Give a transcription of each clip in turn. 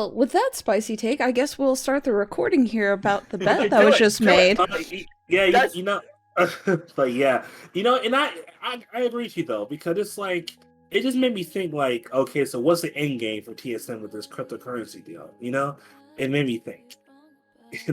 Well, with that spicy take, I guess we'll start the recording here about the bet that was just made. Yeah, That's- but yeah, and I agree with you though, because it's like it just made me think like, okay, so what's the end game for TSM with this cryptocurrency deal? It made me think,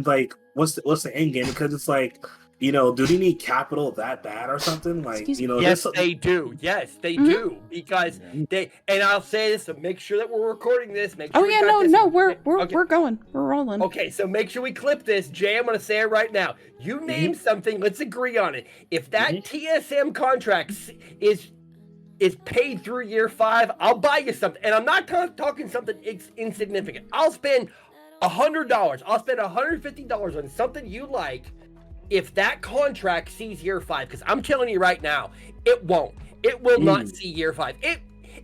like, what's the end game? Because it's like, do they need capital that bad or something? Like, Excuse me? Yes, they do. Yes, they Mhm. do. Because they, and I'll say this to make sure that we're recording this. Make sure Oh we yeah, got this. no, we're Okay. we're going, we're rolling. Okay, so make sure we clip this. Jay, I'm going to say it right now. You name something, let's agree on it. If that TSM contract is paid through year 5, I'll buy you something. And I'm not talking something insignificant. I'll spend $100. I'll spend $150 on something you like if that contract sees year 5. Because I'm telling you right now, it won't. It will not see year 5.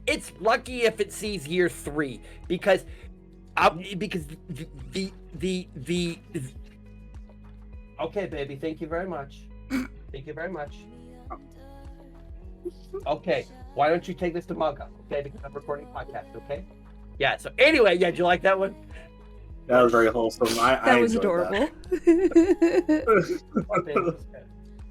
It's lucky if it sees year 3 because the okay, baby, thank you very much. Thank you very much. Okay, why don't you take this to Mugga, okay? Because I'm recording a podcast, okay? Yeah, so anyway, yeah, did you like that one? that was very wholesome. That was enjoyed adorable.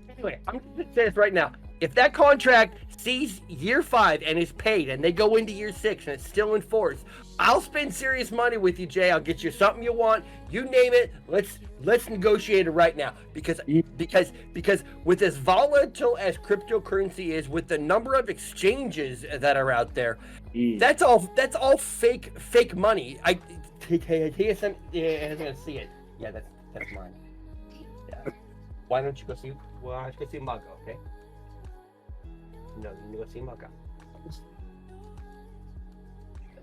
Anyway, I'm going to say this right now. If that contract sees year 5 and is paid and they go into year 6 and it's still in force, I'll spend serious money with you, Jay. I'll get you something you want. You name it. Let's negotiate it right now. Because with as volatile as cryptocurrency is, with the number of exchanges that are out there, that's all fake money. TSM is gonna see it. Yeah, that's mine. Yeah. Why don't you go see? Well, I should go see Mugga, okay? No, you go see Mugga.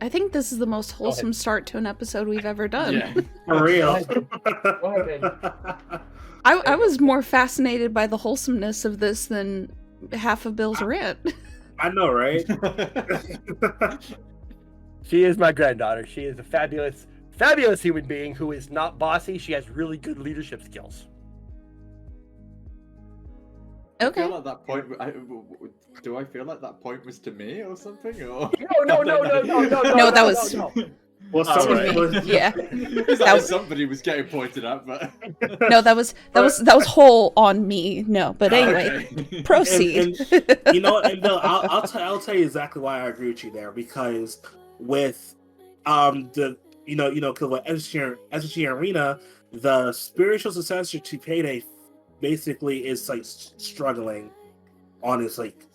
I think this is the most wholesome start to an episode we've ever done. Yeah. For real. Go ahead, baby. I was more fascinated by the wholesomeness of this than half of Bill's rant. I know, right? She is my granddaughter. She is a fabulous human being who is not bossy. She has really good leadership skills. I Okay. feel like that point. Do I feel like that point was to me or something? Or No, No, that was- Well, Oh, someone right. was, Yeah. It's That like was- somebody was getting pointed at, but No, that was whole on me. No, but anyway, Okay. proceed. and Bill, I'll tell you exactly why I agree with you there, because with the because with SG Arena, the spiritual successor to Payday basically is like struggling on its like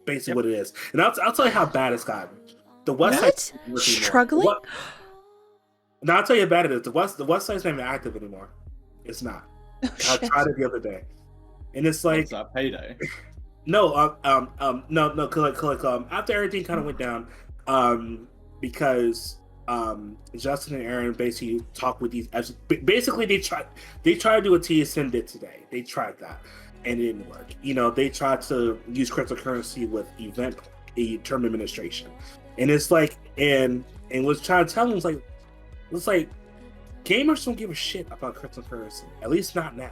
basically what it is, and I'll tell you how bad it's gotten. The website What? Struggling? No, I'll tell you how bad it is. The website's not even active anymore. It's not. Oh, I shit. tried it the other day, and it's like What's that payday? no, after everything kind of went down, because Justin and Aaron basically talked with these. Basically, they tried to do what TSM did today. They tried that, and it didn't work. They tried to use cryptocurrency with term administration, and it's like, and was trying to tell them it's like gamers don't give a shit about cryptocurrency. At least not now.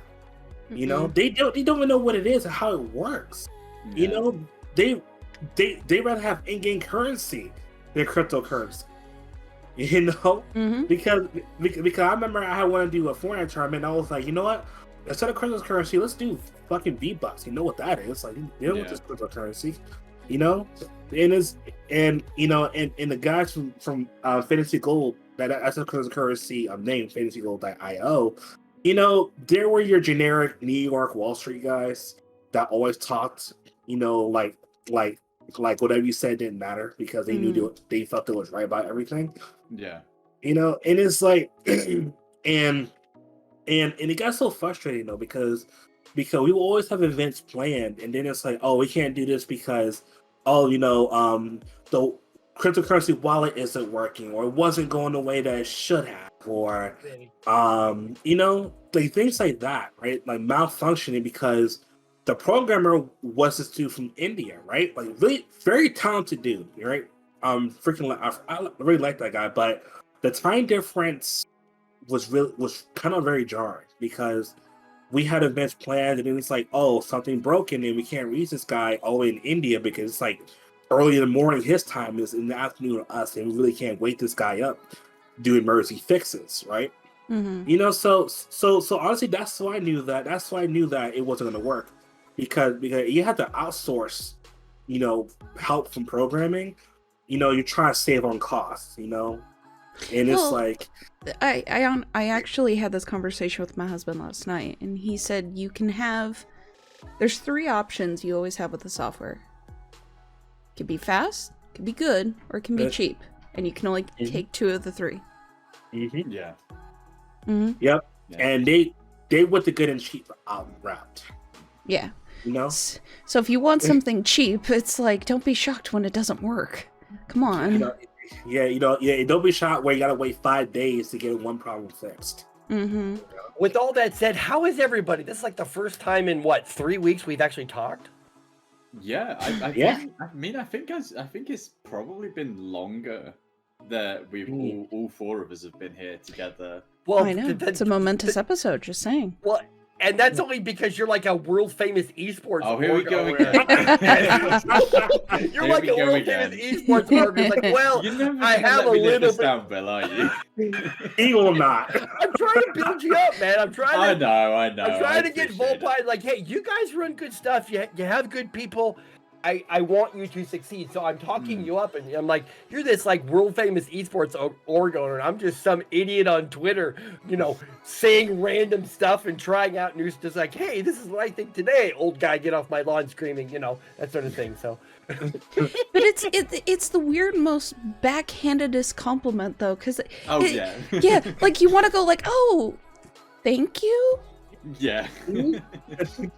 They don't even know what it is and how it works. Yeah. They rather have in-game currency than cryptocurrency. Mhm. Because I remember I wanted to do a Fortnite tournament. And I was like, you know what? Instead of cryptocurrency, let's do fucking V-Bucks. You know what that is? Like, deal with this cryptocurrency. And the guys from Fantasy Gold, that's a cryptocurrency named FantasyGold.io. There were your generic New York Wall Street guys that always talked, like whatever you said didn't matter because they knew they felt it was right about everything. Yeah. And it's like, and it got so frustrating though because we will always have events planned, and then it's like, oh, we can't do this because the cryptocurrency wallet isn't working, or it wasn't going the way that it should have, or like things like that, right? Like malfunctioning because the programmer was this dude from India, right? Like really very talented dude, right? I really like that guy, but the time difference was kind of very jarring because we had events planned and then it's like, oh, something broken and we can't reach this guy all the way in India because it's like early in the morning his time is in the afternoon to us, and we really can't wake this guy up. do emergency fixes, right? Mm-hmm. You know, so honestly, that's why I knew that. That's why I knew that it wasn't going to work, because you have to outsource, you know, help from programming. You know, you're trying to save on costs. You know, and it's Well, like, I actually had this conversation with my husband last night, and he said there's 3 options you always have with the software. It can be fast, it can be good, or it can be cheap, and you can only take 2 of the 3. mm-hmm. Yeah. Mm-hmm. Yep. Yeah. And they went the good and cheap route. Yeah. You know. So if you want something cheap, it's like, don't be shocked when it doesn't work. Come on. You know, don't be shocked where you gotta wait 5 days to get one problem fixed. Mm-hmm. With all that said, how is everybody? This is like the first time in 3 weeks we've actually talked. Yeah, I think it's probably been longer that we've all 4 of us have been here together. Well, I know. It's a momentous episode, just saying. Well, and that's only because you're like a world famous esports. Oh, here we go again. You're like a world famous esports org. It's like, well, You're never I have a little bit. Down, Bill, are you? He will not. I'm trying to build you up, man. I'm trying. I know. I'm trying to get appreciate it. Volpine. Like, hey, you guys run good stuff. You have good people. I want you to succeed. So I'm talking you up, and I'm like, you're this like world famous esports org owner, and I'm just some idiot on Twitter, you know, saying random stuff and trying out new stuff. Like, hey, this is what I think today. Old guy, get off my lawn screaming, you know, that sort of thing. So, but it's the weird, most backhandedest compliment though, because yeah, like you want to go like, oh, thank you. Yeah.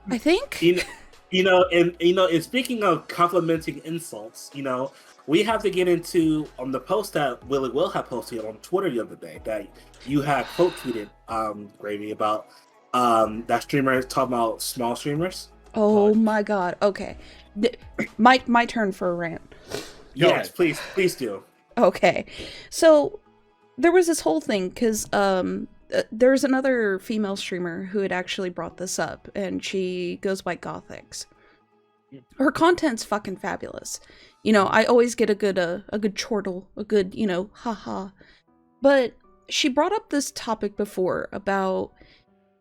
I think. You know, and speaking of complimenting insults, you know, we have to get into on the post that Willie Will had posted on Twitter the other day that you had quote tweeted, Gravy, about that streamer talking about small streamers. Oh my god. Okay. My turn for a rant. Yes, please do. Okay. So there was this whole thing because there's another female streamer who had actually brought this up, and she goes by Gothics. Her content's fucking fabulous. You know, I always get a good chortle, a good, you know, haha. But she brought up this topic before about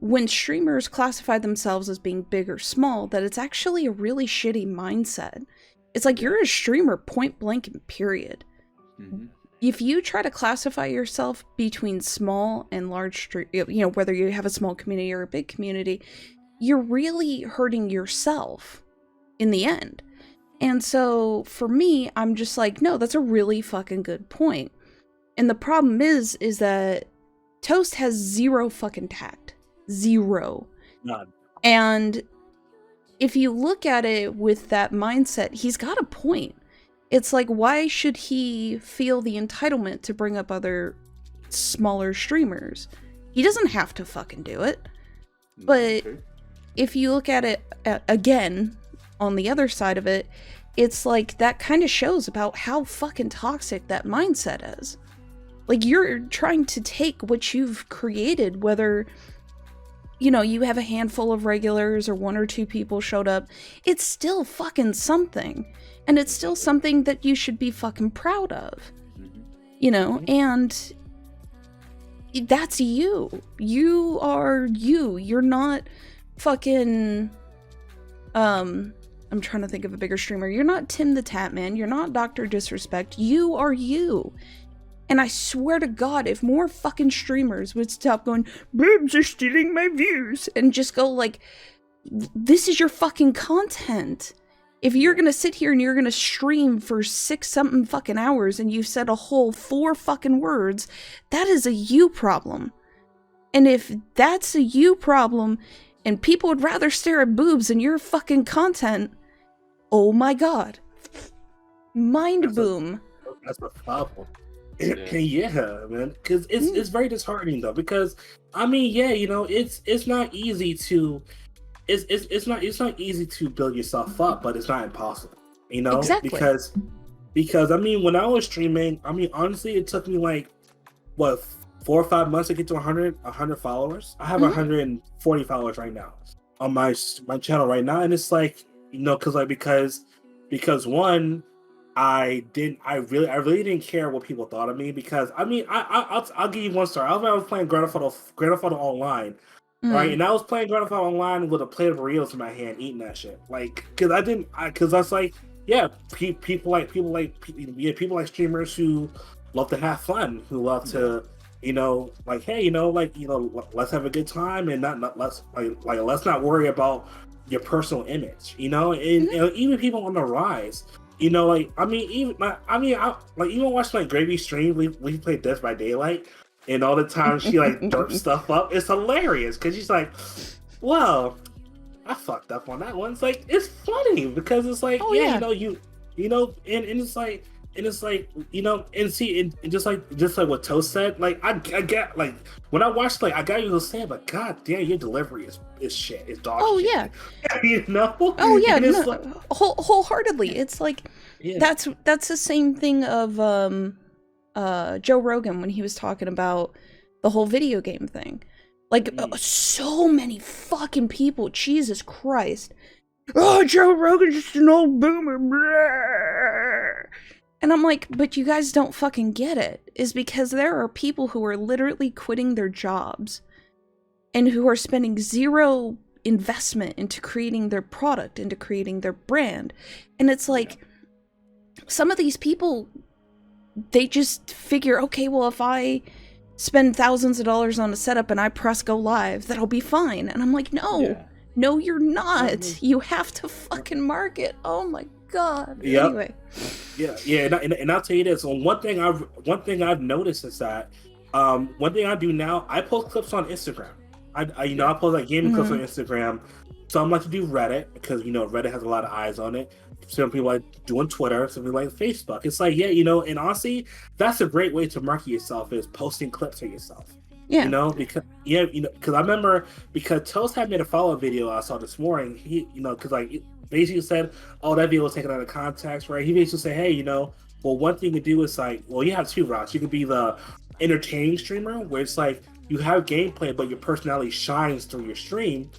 when streamers classify themselves as being big or small, that it's actually a really shitty mindset. It's like you're a streamer, point blank and period. Mm-hmm. If you try to classify yourself between small and large, you know, whether you have a small community or a big community, you're really hurting yourself in the end. And so for me, I'm just like, no, that's a really fucking good point. And the problem is that Toast has 0 fucking tact. 0. None. And if you look at it with that mindset, he's got a point. It's like, why should he feel the entitlement to bring up other smaller streamers? He doesn't have to fucking do it. But if you look at it again, on the other side of it, it's like that kind of shows about how fucking toxic that mindset is. Like, you're trying to take what you've created, whether, you know, you have a handful of regulars or 1 or 2 people showed up, it's still fucking something. And it's still something that you should be fucking proud of. You know, and that's you. You are you. You're not fucking, I'm trying to think of a bigger streamer. You're not Tim the Tatman. You're not Dr. Disrespect. You are you. And I swear to God, if more fucking streamers would stop going, boobs are stealing my views, and just go like, this is your fucking content. If you're gonna sit here and you're gonna stream for 6-something fucking hours and you've said a whole 4 fucking words, that is a you problem. And if that's a you problem, and people would rather stare at boobs than your fucking content, oh my god. Mind boom. That's a problem. Yeah, man. Because it's very disheartening though. Because I mean, yeah, you know, it's not easy to. It's not easy to build yourself up, but it's not impossible, you know. Exactly. Because I mean, when I was streaming, I mean, honestly, it took me like 4 or 5 months to get to 100 followers. I have 140 followers right now on my channel right now, and it's like, you know, because one, I really didn't care what people thought of me because I mean, I'll give you one story. I was playing Grand Theft Auto Online, right? Mm. And I was playing Grand Theft Auto Online with a plate of burritos in my hand, eating that shit. Like, because I was like, yeah, people like streamers who love to have fun, who love to, like, hey, let's have a good time and not let's let's not worry about your personal image, and even people on the rise. Like even watching like Gravy stream, we played Death by Daylight, and all the time she like derps stuff up. It's hilarious because she's like, "Well, I fucked up on that one." It's like it's funny because it's like, Oh, yeah, yeah. and it's like and see, and just like what Toast said, like I get like when I watched, like I got you to say, but god damn, your delivery is shit, it's dog Oh, shit. yeah. Oh yeah, and it's no, like, wholeheartedly. It's like yeah. that's the same thing of Joe Rogan when he was talking about the whole video game thing. Like so many fucking people, Jesus Christ. Oh, Joe Rogan's just an old boomer. Blah. And I'm like, but you guys don't fucking get it. Is because there are people who are literally quitting their jobs and who are spending zero investment into creating their product, into creating their brand. And it's like, some of these people, they just figure, okay, well, if I spend thousands of dollars on a setup and I press go live, that'll be fine. And I'm like, no, you're not. You have to fucking market. Oh my god. Yep. Anyway. Yeah, and I'll tell you this. One thing I've noticed is that one thing I do now, I post clips on Instagram. I post like gaming clips on Instagram. Some like to do Reddit because Reddit has a lot of eyes on it. Some people like doing Twitter. Some people like Facebook. It's like, and honestly, that's a great way to market yourself, is posting clips of yourself. Yeah. Because I remember, because Toast had made a follow-up video I saw this morning. He, because like basically said, oh, that video was taken out of context, right? He basically said, hey, well, one thing to do is like, well, you have two routes. You could be the entertaining streamer, where it's like you have gameplay, but your personality shines through your stream,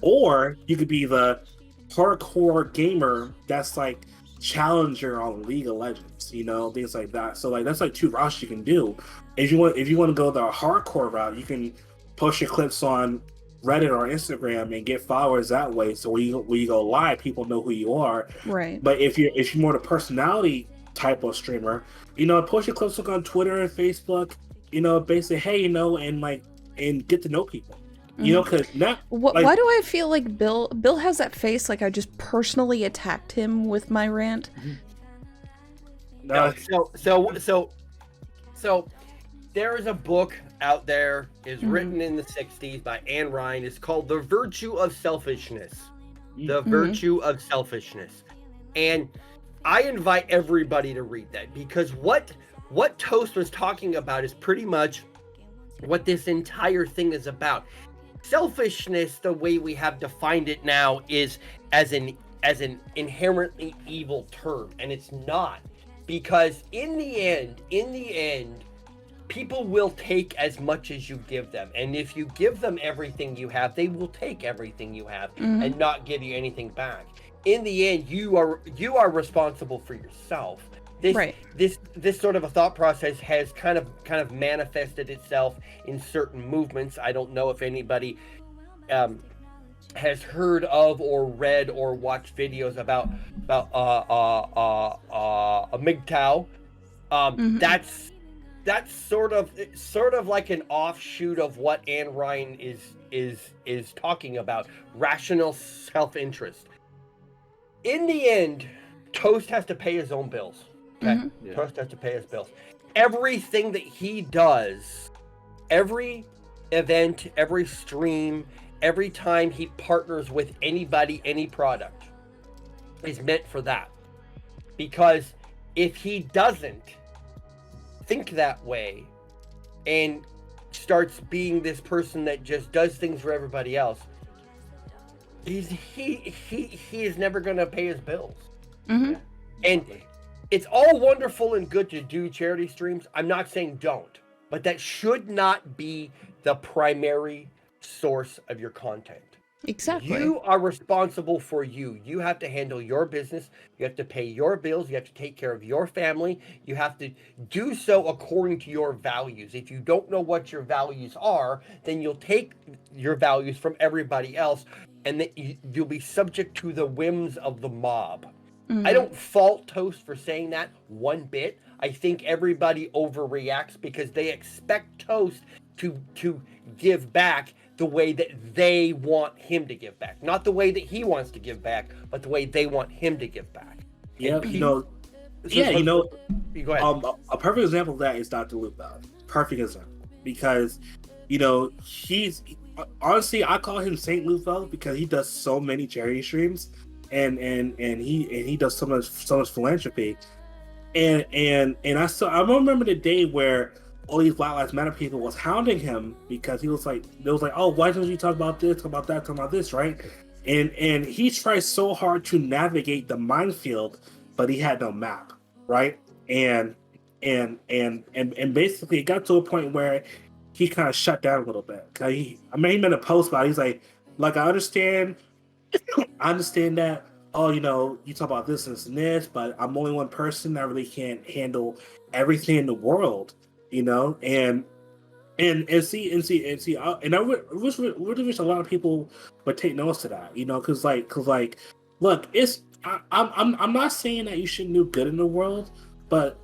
or you could be the hardcore gamer that's like challenger on League of Legends, things like that. So like that's like two routes you can do. If you want to go the hardcore route, you can post your clips on Reddit or Instagram and get followers that way. So when you go live, people know who you are. Right. But if you're more the personality type of streamer, post your clips on Twitter and Facebook. Basically, hey, and get to know people. Because why do I feel like Bill has that face like I just personally attacked him with my rant? No, so there is a book out there, is written in the 60s by Anne Ryan. It's called The Virtue of Selfishness. The Virtue of Selfishness. And I invite everybody to read that, because what Toast was talking about is pretty much what this entire thing is about. Selfishness, the way we have defined it now, is as an inherently evil term, and it's not, because in the end people will take as much as you give them, and if you give them everything you have, they will take everything you have and not give you anything back. In the end, you are responsible for yourself. This sort of a thought process has kind of manifested itself in certain movements. I don't know if anybody has heard of or read or watched videos about a MGTOW. That's sort of like an offshoot of what Anne Ryan is talking about, rational self-interest. In the end, Toast has to pay his own bills. Okay, Toast has to pay his bills. Everything that he does, every event, every stream, every time he partners with anybody, any product, is meant for that. Because if he doesn't think that way and starts being this person that just does things for everybody else, he is never going to pay his bills. And it's all wonderful and good to do charity streams. I'm not saying don't, but that should not be the primary source of your content. Exactly. You are responsible for you. You have to handle your business. You have to pay your bills. You have to take care of your family. You have to do so according to your values. If you don't know what your values are, then you'll take your values from everybody else, and then you'll be subject to the whims of the mob. I don't fault Toast for saying that one bit. I think everybody overreacts because they expect Toast to give back the way that they want him to give back. Not the way that he wants to give back, but the way they want him to give back. Yeah, And you know, you go ahead. a perfect example of that is Dr. Lupo. Perfect example. Because, you know, he's honestly, I call him Saint Lupo because he does so many charity streams and he does so much philanthropy. And I remember the day where all these Black Lives Matter people was hounding him because he was like, oh, why don't you talk about this, talk about that, talk about this, right? And he tried so hard to navigate the minefield, but he had no map, right? And basically it got to a point where he kind of shut down a little bit. He made a post about it. He's like I understand that. Oh, you know, you talk about this and this, but I'm only one person. I really can't handle everything in the world, you know. And I wish a lot of people would take notice to that, you know, because look, I'm not saying that you shouldn't do good in the world, but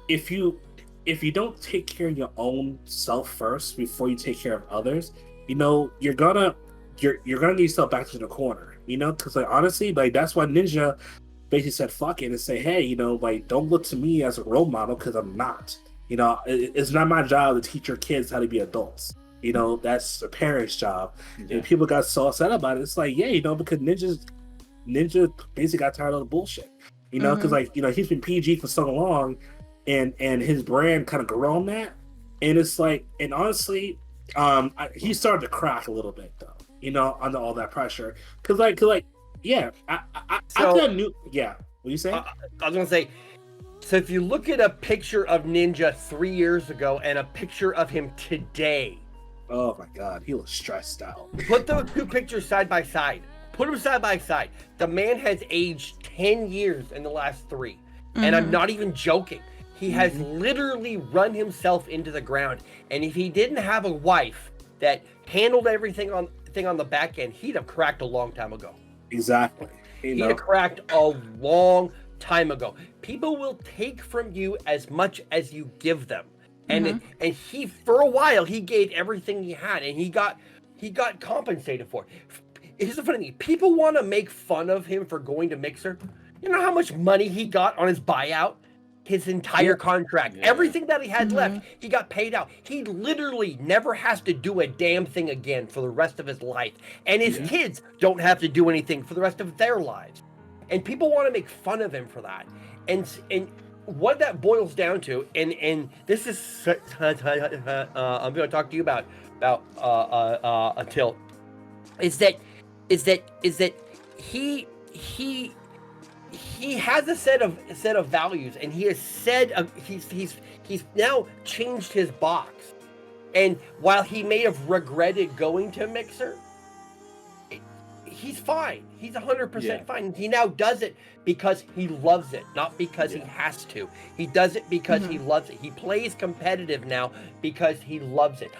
if you don't take care of your own self first before you take care of others, you know, you're gonna get yourself back to the corner. You know, because honestly, that's why Ninja basically said fuck it and say, hey, you know, don't look to me as a role model because I'm not. You know, it's not my job to teach your kids how to be adults. You know, that's a parent's job. Yeah. And people got so upset about it. It's like, yeah, you know, because Ninja basically got tired of the bullshit. You know, because you know, he's been PG for so long, and his brand kind of grew on that. And it's like, and honestly, he started to crack a little bit though. You know, under all that pressure, because yeah, I knew. Yeah, what are you saying? I was gonna say. So if you look at a picture of Ninja 3 years ago and a picture of him today, oh my God, he was stressed out. Put those two pictures side by side. Put them side by side. The man has aged 10 years in the last 3, and I'm not even joking. He has literally run himself into the ground. And if he didn't have a wife that handled everything on the back end, he'd have cracked a long time ago. Exactly. He'd have cracked a long time ago. People will take from you as much as you give them. And he, for a while, he gave everything he had, and he got compensated for it. Here's the funny thing. People want to make fun of him for going to Mixer. You know how much money he got on his buyout? His entire contract, everything that he had left, he got paid out. He literally never has to do a damn thing again for the rest of his life. And his kids don't have to do anything for the rest of their lives. And people want to make fun of him for that. And what that boils down to, and this is I'm going to talk to you about Tilt, is that he has a set of values, and he has said he's now changed his box. And while he may have regretted going to Mixer, he's fine. He's 100% fine. He now does it because he loves it, not because he has to. He does it because he loves it. He plays competitive now because he loves it.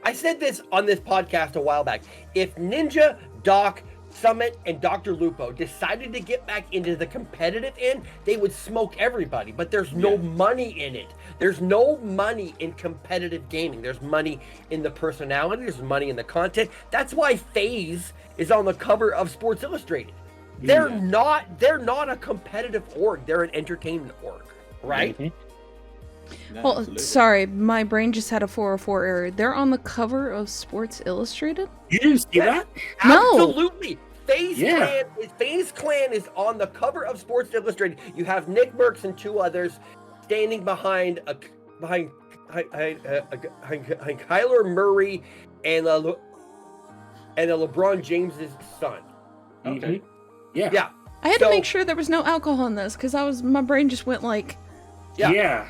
I said this on this podcast a while back. If Ninja, Doc, Summit, and Dr. Lupo decided to get back into the competitive end, they would smoke everybody, but there's no money in it. There's no money in competitive gaming. There's money in the personality. There's money in the content. That's why FaZe is on the cover of Sports Illustrated. They're not a competitive org. They're an entertainment org, right? No, Well, absolutely. sorry, my brain just had a 404 error. They're on the cover of Sports Illustrated? You didn't see that? No. Absolutely. FaZe Clan is on the cover of Sports Illustrated. You have Nick Merckx and 2 others standing behind Kyler Murray and LeBron James's son. Okay. Yeah. I had to make sure there was no alcohol in this because my brain just went like, Yeah.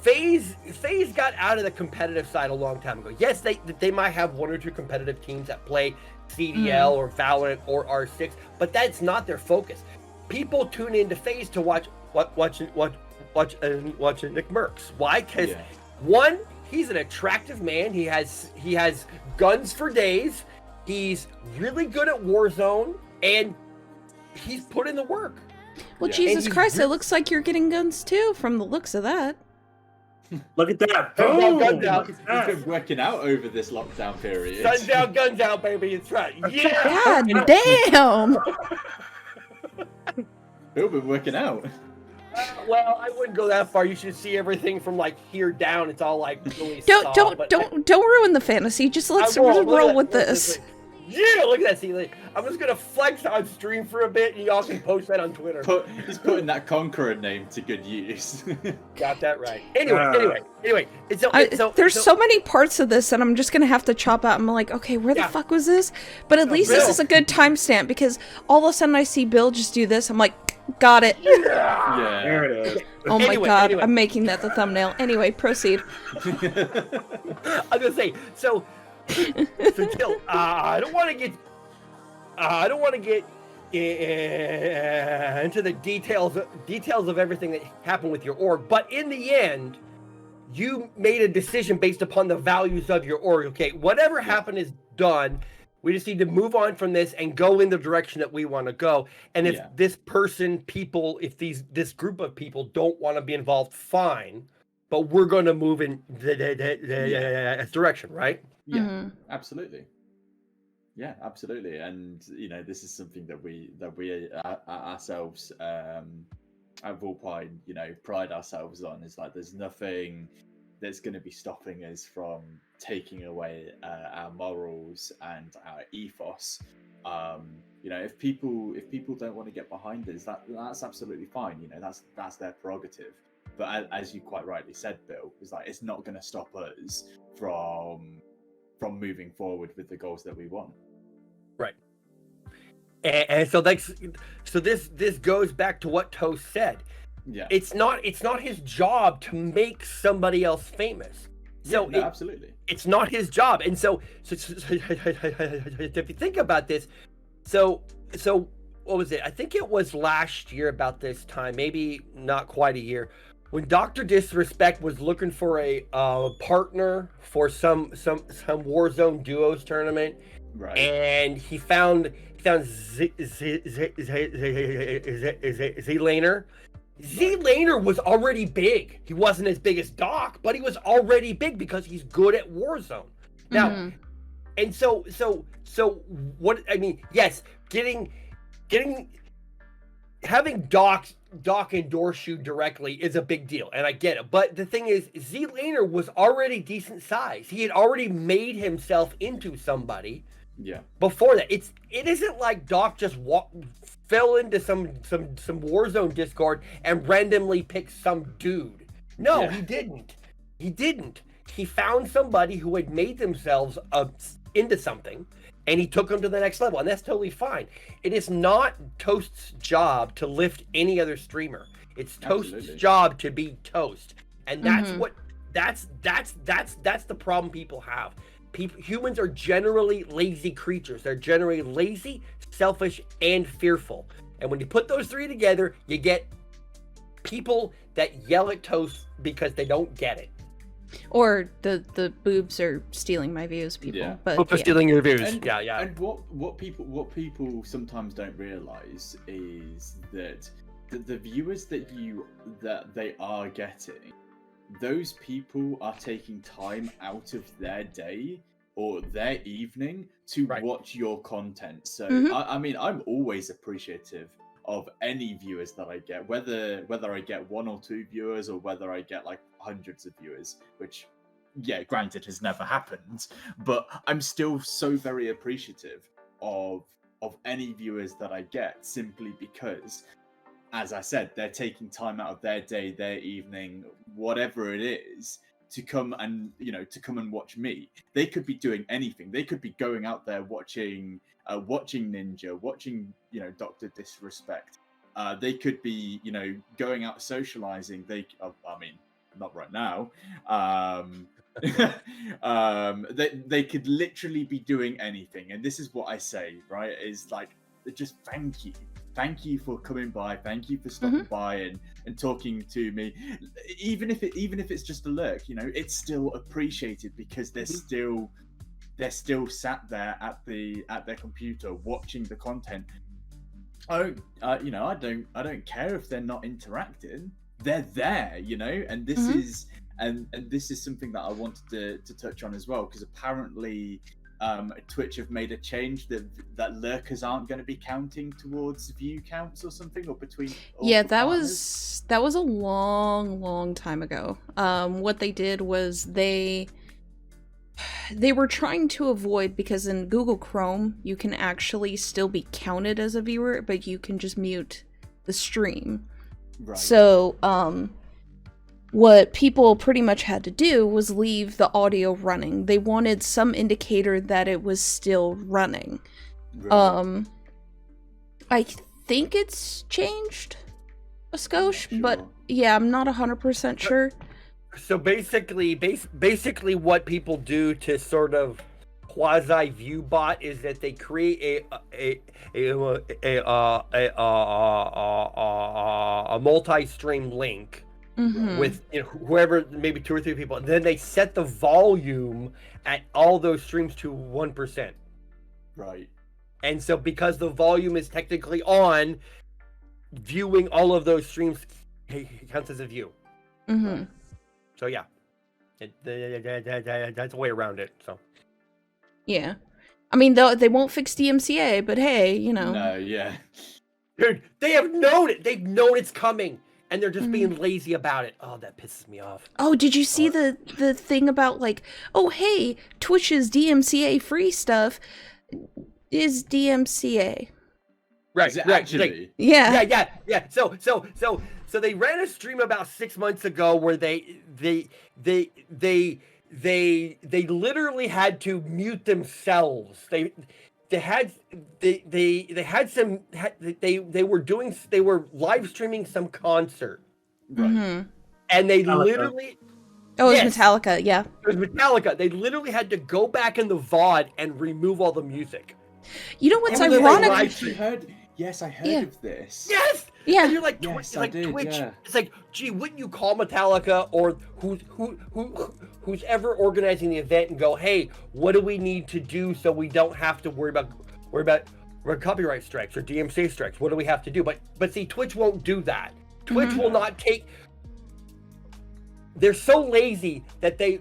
FaZe got out of the competitive side a long time ago. Yes, they might have one or two competitive teams that play CDL or Valorant or R6, but that's not their focus. People tune into FaZe to watch Nick Merckx. Why? Because one, he's an attractive man. He has guns for days. He's really good at Warzone, and he's put in the work. Well, Jesus Christ, it looks like you're getting guns too, from the looks of that. Look at that. Boom. Guns out. He's been working out over this lockdown period. Guns down, guns out, baby. It's right. Yeah. God damn. He's been working out. Well, I wouldn't go that far. You should see everything from like here down. It's all like really don't ruin the fantasy. Just let's roll with this. Yeah, look at that. See, like, I'm just gonna flex on stream for a bit, and y'all can post that on Twitter. He's putting that Conqueror name to good use. Got that right. Anyway. There's so many parts of this that I'm just gonna have to chop out. I'm like, okay, where the fuck was this? But at least this is a good timestamp, because all of a sudden I see Bill just do this. I'm like, got it. Yeah. There it is. Oh my god, I'm making that the thumbnail. Anyway, proceed. I was gonna say, so Jill, I don't want to get into the details of everything that happened with your org, but in the end, you made a decision based upon the values of your org. Okay, whatever happened is done. We just need to move on from this and go in the direction that we want to go. And if this group of people don't want to be involved, fine. But we're going to move in this direction, right? Yeah, absolutely. Yeah, absolutely. And this is something that we ourselves at Vulpine, pride ourselves on. Is like there's nothing that's going to be stopping us from taking away our morals and our ethos. If people don't want to get behind us, that's absolutely fine. That's their prerogative. But as you quite rightly said, Bill, is like it's not going to stop us from moving forward with the goals that we want. Right. And so this goes back to what Toast said. Yeah. It's not his job to make somebody else famous. So absolutely. It's not his job. And so if you think about this, so what was it? I think it was last year about this time, maybe not quite a year, when Dr. Disrespect was looking for a partner for some Warzone duos tournament, right? And he found Z-Laner. Z-Laner was already big. He wasn't as big as Doc, but he was already big because he's good at Warzone. Now, and so what I mean, yes, having Doc endorse you directly is a big deal, and I get it. But the thing is, Z-Laner was already decent size. He had already made himself into somebody. Yeah. Before that, it isn't like Doc just fell into some Warzone Discord and randomly picked some dude. No, he didn't. He found somebody who had made themselves into something, and he took them to the next level, and that's totally fine. It is not Toast's job to lift any other streamer. It's Toast's job to be Toast, and that's that's the problem people have. Humans are generally lazy creatures. They're generally lazy, selfish, and fearful. And when you put those three together, you get people that yell at Toast because they don't get it. Or the boobs are stealing my views, people. Yeah. But boobs are stealing your views. And, yeah. And what people sometimes don't realize is that the viewers that they are getting, those people are taking time out of their day or their evening to watch your content. So I mean, I'm always appreciative of any viewers that I get, whether I get one or two viewers or whether I get like hundreds of viewers, which granted has never happened, but I'm still so very appreciative of any viewers that I get, simply because, as I said, they're taking time out of their day, their evening, whatever it is, to come and watch me. They could be doing anything. They could be going out there watching Ninja, watching Dr. Disrespect. They could be going out socializing. not right now. They could literally be doing anything, and this is what I say, right? Is like, just thank you for coming by, thank you for stopping by and talking to me, even if it's just a lurk, you know, it's still appreciated because they're still sat there at their computer watching the content. I don't care if they're not interacting. They're there, you know, and this is and this is something that I wanted to touch on as well, because apparently Twitch have made a change that lurkers aren't going to be counting towards view counts or something, or between. Yeah, that was a long time ago. What they did was they were trying to avoid, because in Google Chrome you can actually still be counted as a viewer, but you can just mute the stream. Right. So what people pretty much had to do was leave the audio running. They wanted some indicator that it was still running. Right. I think it's changed a skosh, Sure. but yeah, I'm not 100% sure. So basically what people do to sort of quasi view bot is that they create a multi-stream link with, you know, whoever, maybe 2 or 3 people, and then they set the volume at all those streams to 1%. Right. And so because the volume is technically on, viewing all of those streams counts as a view. So yeah, that's a way around it. So yeah, I mean, they won't fix DMCA, but hey, you know. No, yeah. Dude, they have known it. They've known it's coming, and they're just being lazy about it. Oh, that pisses me off. Oh, did you see the thing about, like, oh hey, Twitch's DMCA free stuff is DMCA. Right, Is it right. actually? Yeah. So they ran a stream about 6 months ago where they literally had to mute themselves. They were live streaming some concert. Right. And they Metallica. literally Oh, it's Yes. Metallica, yeah. It was Metallica. They literally had to go back in the VOD and remove all the music. You know what's Even though they ironic? live I stream- heard. Yes, I heard Yeah. of this. Yes. Yeah. And you're like, Yes, I like did, Twitch. yeah. It's like, gee, wouldn't you call Metallica or who's ever organizing the event and go, hey, what do we need to do so we don't have to worry about copyright strikes or DMCA strikes? What do we have to do? But see, Twitch won't do that. Twitch will not take. They're so lazy that they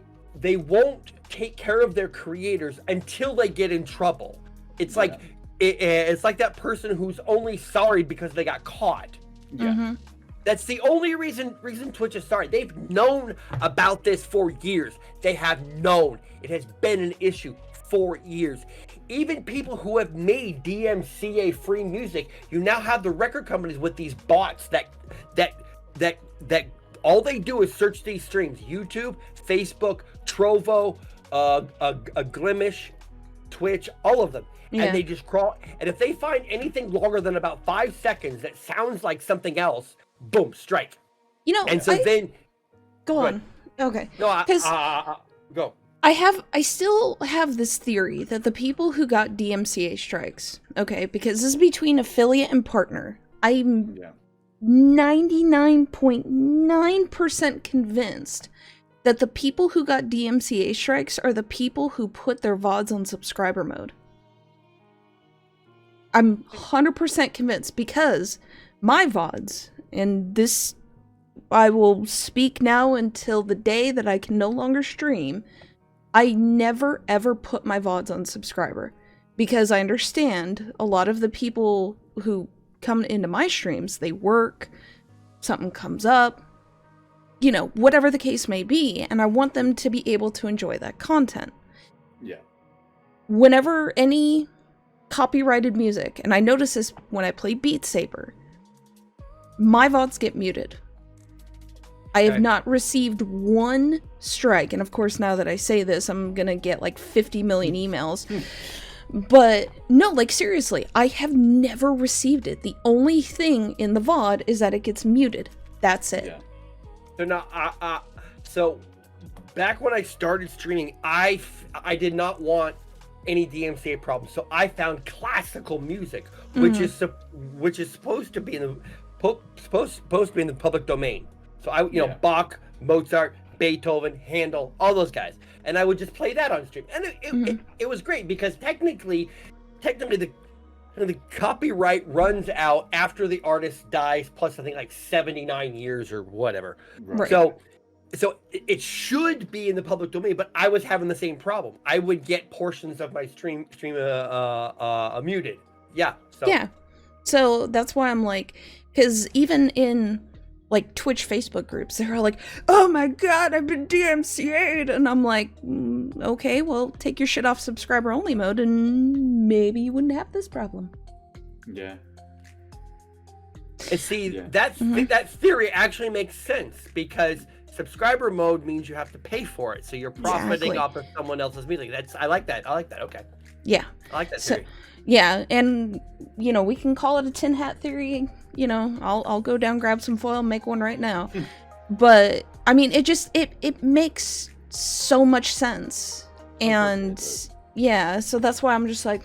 won't take care of their creators until they get in trouble. It's like it's like that person who's only sorry because they got caught. Yeah. That's the only reason Twitch is sorry. They've known about this for years. They have known. It has been an issue for years. Even people who have made DMCA free music, you now have the record companies with these bots that all they do is search these streams: YouTube, Facebook, Trovo, Glimish, Twitch, all of them. Yeah. And they just crawl. And if they find anything longer than about 5 seconds that sounds like something else, boom, strike. You know, And so then go Go on. Okay. no, 'Cause go. I still have this theory that the people who got DMCA strikes, okay, because this is between affiliate and partner. I'm Yeah. 99.9% convinced that the people who got DMCA strikes are the people who put their VODs on subscriber mode. I'm 100% convinced, because my VODs, and this, I will speak now until the day that I can no longer stream, I never ever put my VODs on subscriber, because I understand a lot of the people who come into my streams, they work, something comes up, you know, whatever the case may be, and I want them to be able to enjoy that content. Yeah. Whenever any copyrighted music, and I notice this when I play Beat Saber, my VODs get muted. I have not received one strike, and of course now that I say this, I'm gonna get like 50 million emails. But no, like seriously, I have never received it. The only thing in the VOD is that it gets muted. That's it. Yeah. So now So back when I started streaming, I did not want any DMCA problems. So I found classical music, which is supposed to be in the supposed to be in the public domain. So Bach, Mozart, Beethoven, Handel, all those guys, and I would just play that on stream, and it was great because technically the copyright runs out after the artist dies, plus I think like 79 years or whatever. Right. So it should be in the public domain, but I was having the same problem. I would get portions of my stream muted. Yeah. So that's why I'm like, because even in like Twitch Facebook groups, they're all like, oh my god, I've been DMCA'd, and I'm like, okay, well, take your shit off subscriber only mode and maybe you wouldn't have this problem. Yeah. And see, that theory actually makes sense because subscriber mode means you have to pay for it, so you're profiting off of someone else's music. I like that. Okay. Yeah. I like that theory. Yeah, and we can call it a tin hat theory. I'll go down, grab some foil, and make one right now. But I mean, it makes so much sense, and so that's why I'm just like,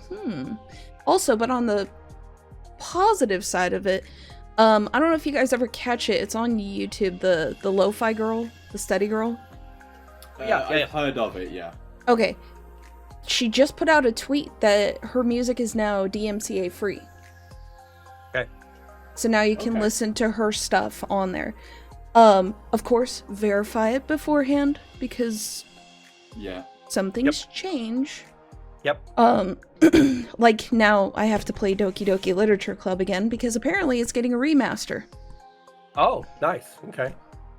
Also, but on the positive side of it, I don't know if you guys ever catch it. It's on YouTube. The lo-fi girl, the steady girl. I've heard of it. Yeah. Okay. She just put out a tweet that her music is now DMCA free. Okay. So now you can listen to her stuff on there. Of course, verify it beforehand because some things change. Yep. Like now I have to play Doki Doki Literature Club again because apparently it's getting a remaster. Oh, nice. Okay.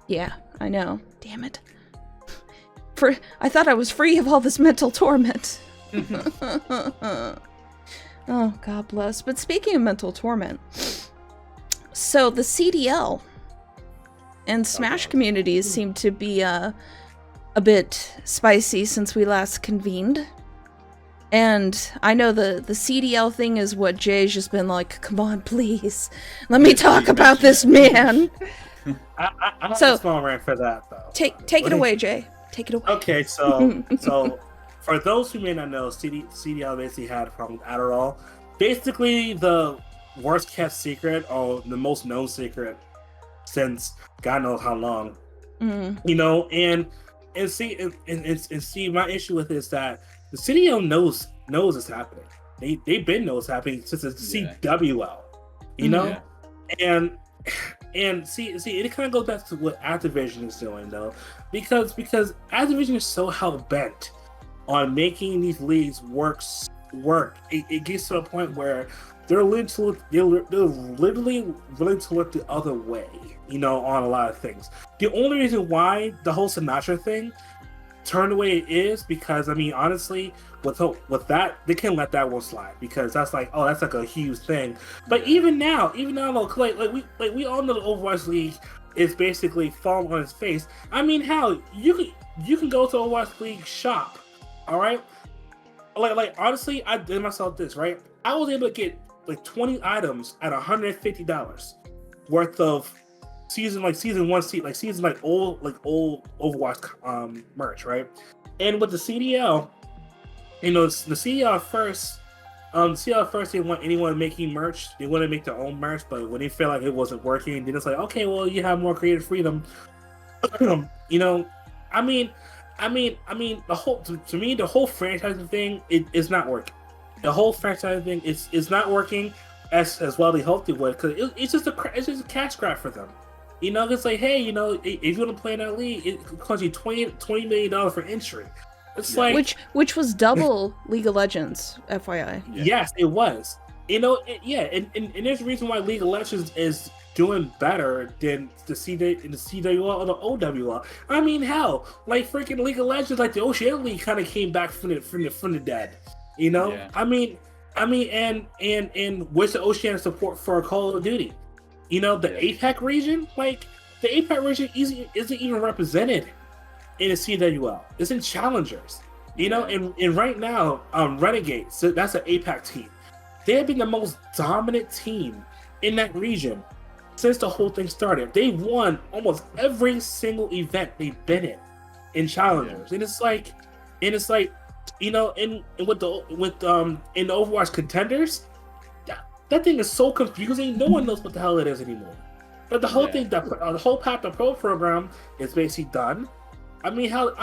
Yeah, I know. Damn it. I thought I was free of all this mental torment. Oh, God bless. But speaking of mental torment, so the CDL and Smash communities seem to be a bit spicy since we last convened. And I know the CDL thing is what Jay's just been like, come on, please, let me talk about this man. I have a small rant for that, though. Take it away, Jay. Take it away. Okay, so for those who may not know, CDL basically had a problem with Adderall. Basically, the worst kept secret, or the most known secret since God knows how long. And see, my issue with it is that the CDL knows it's happening. They've been knows it's happening since the CWL. And see, it kind of goes back to what Activision is doing, though, because Activision is so hell bent on making these leagues work. It gets to a point where they're literally willing to look the other way, on a lot of things. The only reason why the whole Sinatra thing turned the way it is because, I mean, honestly, with that, they can't let that one slide because that's like a huge thing. But even now, look, like we all know the Overwatch League is basically falling on its face. I mean, how you can go to Overwatch League shop, all right? Like honestly, I did myself this, right? I was able to get like 20 items at $150 worth of season 1 old Overwatch merch, right? And with the CDL, the CDL first they want anyone making merch. They want to make their own merch, but when they feel like it wasn't working, then it's like, okay, well, you have more creative freedom. I mean, the whole franchising thing is not working. The whole franchising thing is not working as well they hoped it would, because it's just a cash grab for them. It's like, hey, if you want to play in that league, it costs you $20 million for entry. It's like which was double League of Legends, FYI. Yes, it was. And there's a reason why League of Legends is doing better than the CWL or the OWL. I mean, hell, like freaking League of Legends, like the Oceania League, kind of came back from the dead. Yeah. I mean, and where's the Oceania support for Call of Duty? The APAC region, like the APAC region isn't even represented in the CWL. It's in Challengers, and right now, Renegade, so that's an APAC team. They have been the most dominant team in that region since the whole thing started. They won almost every single event they've been in. in challengers, and it's like, you know, in with in the Overwatch contenders, that thing is so confusing. No one knows what the hell it is anymore. But the whole thing, the whole Path to Pro program is basically done. I mean, how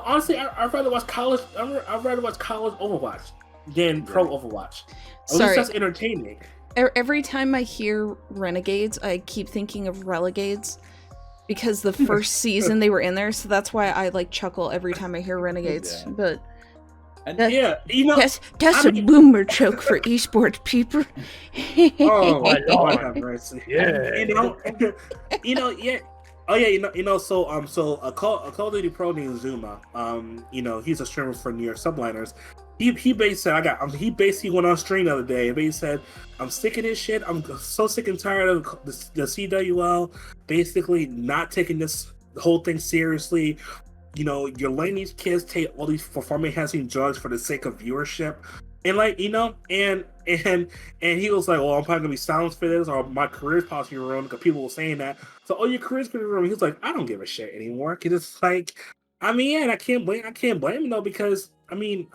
honestly, I'd rather watch college. I'd rather watch college Overwatch than pro Overwatch. At least that's entertaining. Every time I hear Renegades, I keep thinking of Relegades because the first season they were in there, so that's why I like chuckle every time I hear Renegades. Yeah. But you know, that's a boomer joke for esports people. Oh my God, have mercy. Yeah, you know, yeah. Oh yeah, you know. So a Call of Duty pro named Zuma. You know, he's a streamer for New York Subliners. He basically said he basically went on stream the other day and basically said, I'm sick of this shit. I'm so sick and tired of the CWL basically not taking this whole thing seriously. You know, you're letting these kids take all these performance enhancing drugs for the sake of viewership. And like, you know, and he was like, well, I'm probably gonna be silenced for this, or my career's possibly ruined because people were saying that. So, oh, your career's gonna be ruined. He was like, I don't give a shit anymore. Cause it's like, I mean, yeah, and I can't blame him though, because I mean,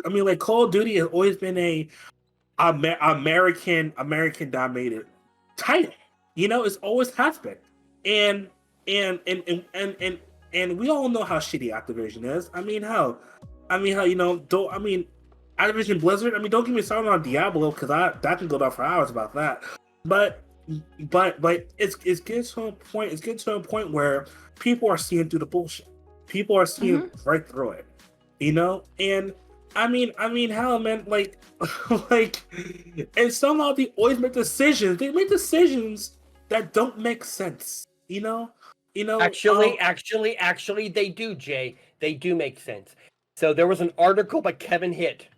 like Call of Duty has always been a American dominated title. You know, it's always has been, and we all know how shitty Activision is. I mean, how you know, Activision Blizzard. I mean, don't get me started on Diablo because that can go down for hours about that. But it's getting to a point. It's getting to a point where people are seeing through the bullshit. People are seeing right through it. You know, and I mean, hell, man, like, and somehow they always make decisions. They make decisions that don't make sense. You know. Actually, they do, Jay. They do make sense. So there was an article by Kevin Hitt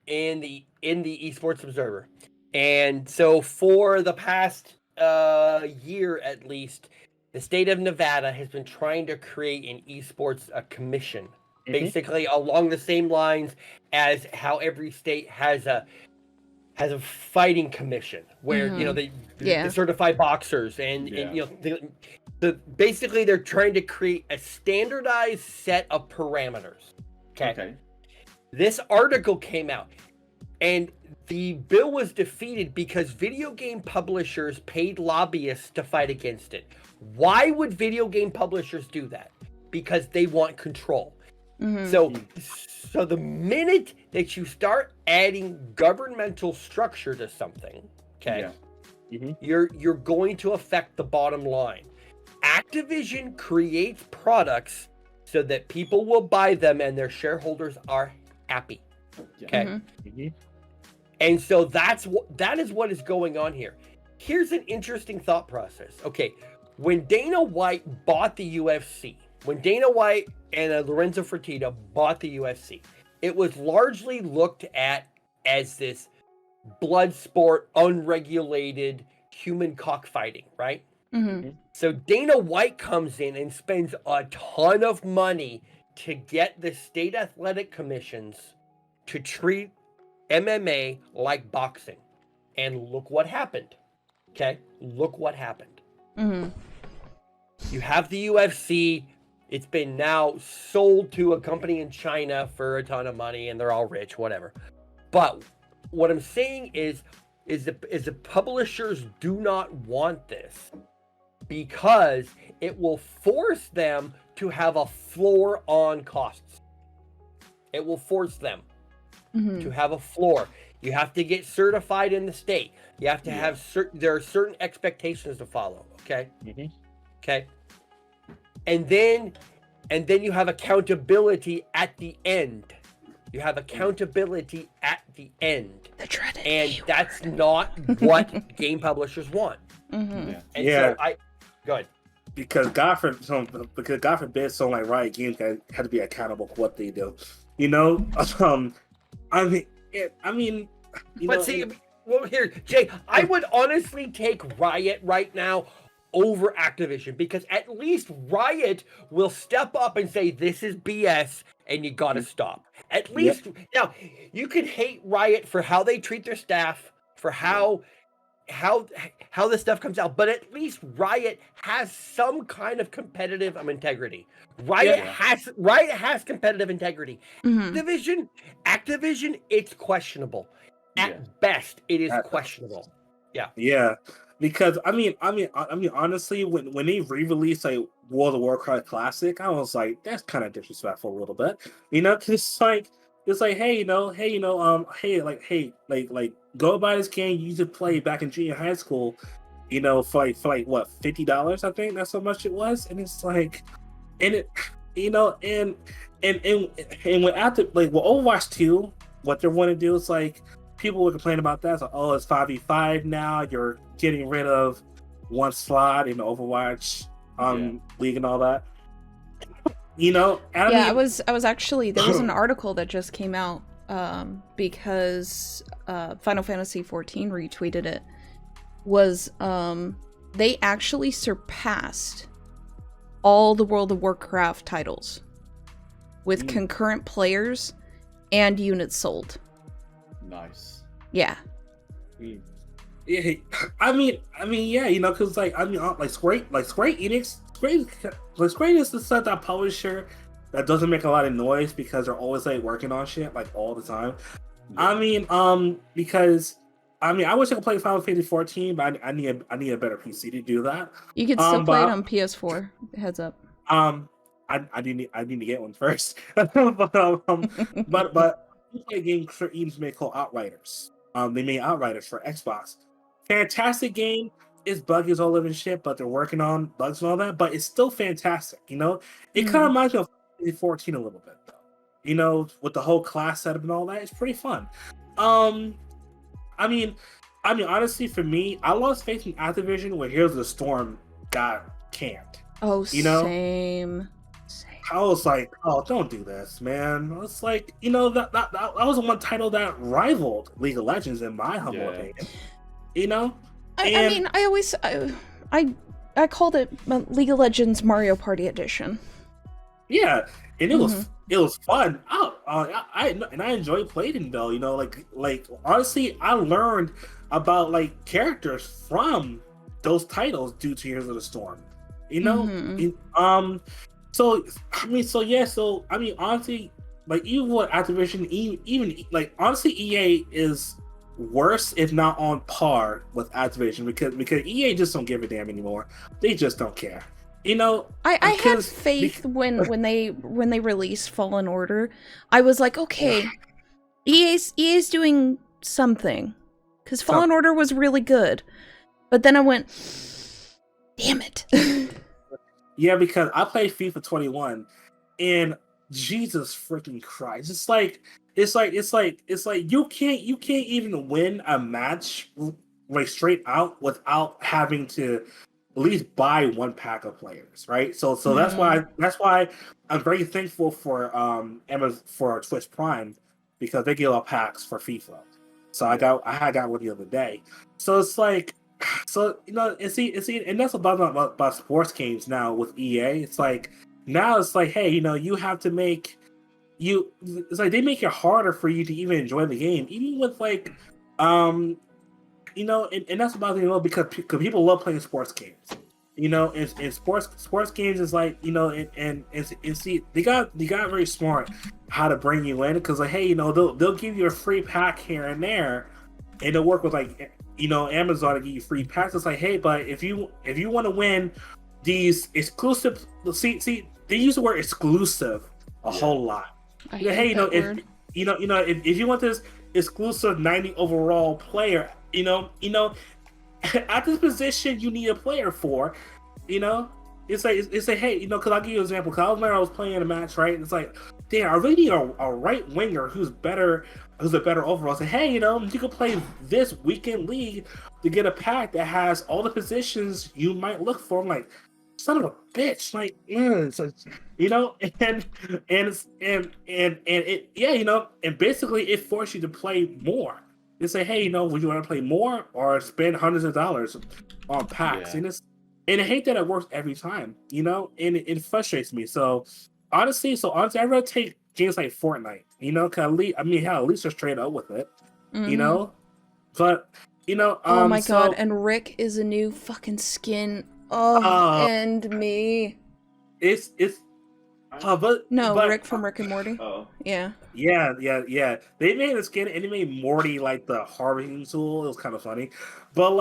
in the Esports Observer, and so for the past year at least, the state of Nevada has been trying to create an esports commission, basically along the same lines as how every state has a fighting commission where you know they certify boxers and you know basically they're trying to create a standardized set of parameters. Okay. This article came out and the bill was defeated because video game publishers paid lobbyists to fight against it. Why would video game publishers do that? Because they want control. So the minute that you start adding governmental structure to something, you're going to affect the bottom line. Activision creates products so that people will buy them and their shareholders are happy. And so that is what is going on here. Here's an interesting thought process. Okay, when Dana White bought the UFC, when Dana White and Lorenzo Fertitta bought the UFC, it was largely looked at as this blood sport, unregulated human cockfighting, right? So Dana White comes in and spends a ton of money to get the state athletic commissions to treat MMA like boxing. And look what happened. Okay? Look what happened. You have the UFC. It's been now sold to a company in China for a ton of money, and they're all rich, whatever. But what I'm saying is the publishers do not want this because it will force them to have a floor on costs. It will force them to have a floor. You have to get certified in the state. You have to have there are certain expectations to follow. Okay. Okay. And then you have accountability at the end. You have accountability at the end. The dreaded and that's not what game publishers want. And so go ahead. Because God forbid, someone like Riot Games had to be accountable for what they do. You know, here, Jay, I would honestly take Riot right now over Activision because at least Riot will step up and say this is BS and you gotta stop. At least now you can hate Riot for how they treat their staff, for how how this stuff comes out, but at least Riot has some kind of competitive integrity. Riot has competitive integrity. Mhm. Activision, it's questionable. At best, it is questionable. Yeah, because I mean, honestly, when they re-released like World of Warcraft Classic, I was like, that's kind of disrespectful a little bit, you know? 'Cause it's like, hey, like, go buy this game you used to play back in junior high school, you know, for like what, $50? I think that's how much it was, and it's like, and it, you know, and when after like with Overwatch 2, what they want to do is like people would complain about that. So, oh, it's 5v5 now. You're getting rid of one slot in the Overwatch league and all that. You know, and I mean, I was actually, there was an article that just came out because Final Fantasy 14 retweeted it. Was they actually surpassed all the World of Warcraft titles with concurrent players and units sold. Nice. Yeah. Yeah, I mean, yeah, you know, because like Square Enix, Square is the set that publisher that doesn't make a lot of noise because they're always like working on shit like all the time. Yeah. I mean, because I wish I could play Final Fantasy 14, but I need a better PC to do that. You could still play it on PS4. Heads up. I need to get one first. but we play a game Square Enix made called Outriders. They made Outriders for Xbox. Fantastic game. It's buggy as all living shit, but they're working on bugs and all that. But it's still fantastic. You know, it kind of reminds me of Final Fantasy 14 a little bit, though. You know, with the whole class setup and all that, it's pretty fun. I mean, honestly, for me, I lost faith in Activision when Heroes of the Storm got canned. Oh, you know? Same. I was like, oh, don't do this, man. It's like, you know, that was the one title that rivaled League of Legends in my humble opinion. You know? I called it League of Legends Mario Party Edition. Yeah, and it was fun. I enjoyed playing though. You know, like honestly, I learned about like characters from those titles due to Heroes of the Storm. You know, So honestly, like even with Activision, even like honestly, EA is worse if not on par with Activision because EA just don't give a damn anymore. They just don't care. You know, I had faith when they released Fallen Order. I was like, okay, EA's doing something because Fallen Order was really good, but then I went, damn it. Yeah, because I played FIFA 21, and Jesus freaking Christ, it's like you can't even win a match like straight out without having to at least buy one pack of players, right? So that's why I'm very thankful for for Twitch Prime because they give out packs for FIFA. So I got one the other day. So it's like. So you know, and that's about sports games now with EA. It's like now it's like, hey, you know, you have to make it's like they make it harder for you to even enjoy the game, even with like, you know, and that's about, you know, because people love playing sports games, you know, and sports games is like, you know, and see they got very smart how to bring you in because like, hey, you know, they'll give you a free pack here and there, and they'll work with like, you know, Amazon to give you free packs. It's like, hey, but if you want to win these exclusive, see, they use the word exclusive a whole lot. Hey, you know, if you want this exclusive 90 overall player, you know, at this position you need a player for, you know, it's like, hey, you know, because I'll give you an example. Because I was playing a match, right? And it's like, damn, I really need a right winger who's a better overall. Say, hey, you know, you could play this weekend league to get a pack that has all the positions you might look for. I'm like, son of a bitch, like, so, you know, and it, yeah, you know, and basically it forced you to play more. They say, hey, you know, would you want to play more or spend hundreds of dollars on packs? Yeah. And I hate that it works every time, you know, and it frustrates me. So honestly, I'd rather take games like Fortnite, you know, because at least they're straight up with it, you know. But Oh my so, god, and Rick is a new fucking skin. Oh, Uh, and me. it's No, but Rick from Rick and Morty. Oh, Yeah. yeah. They made a skin and they made Morty like the harvesting tool. It was kind of funny, but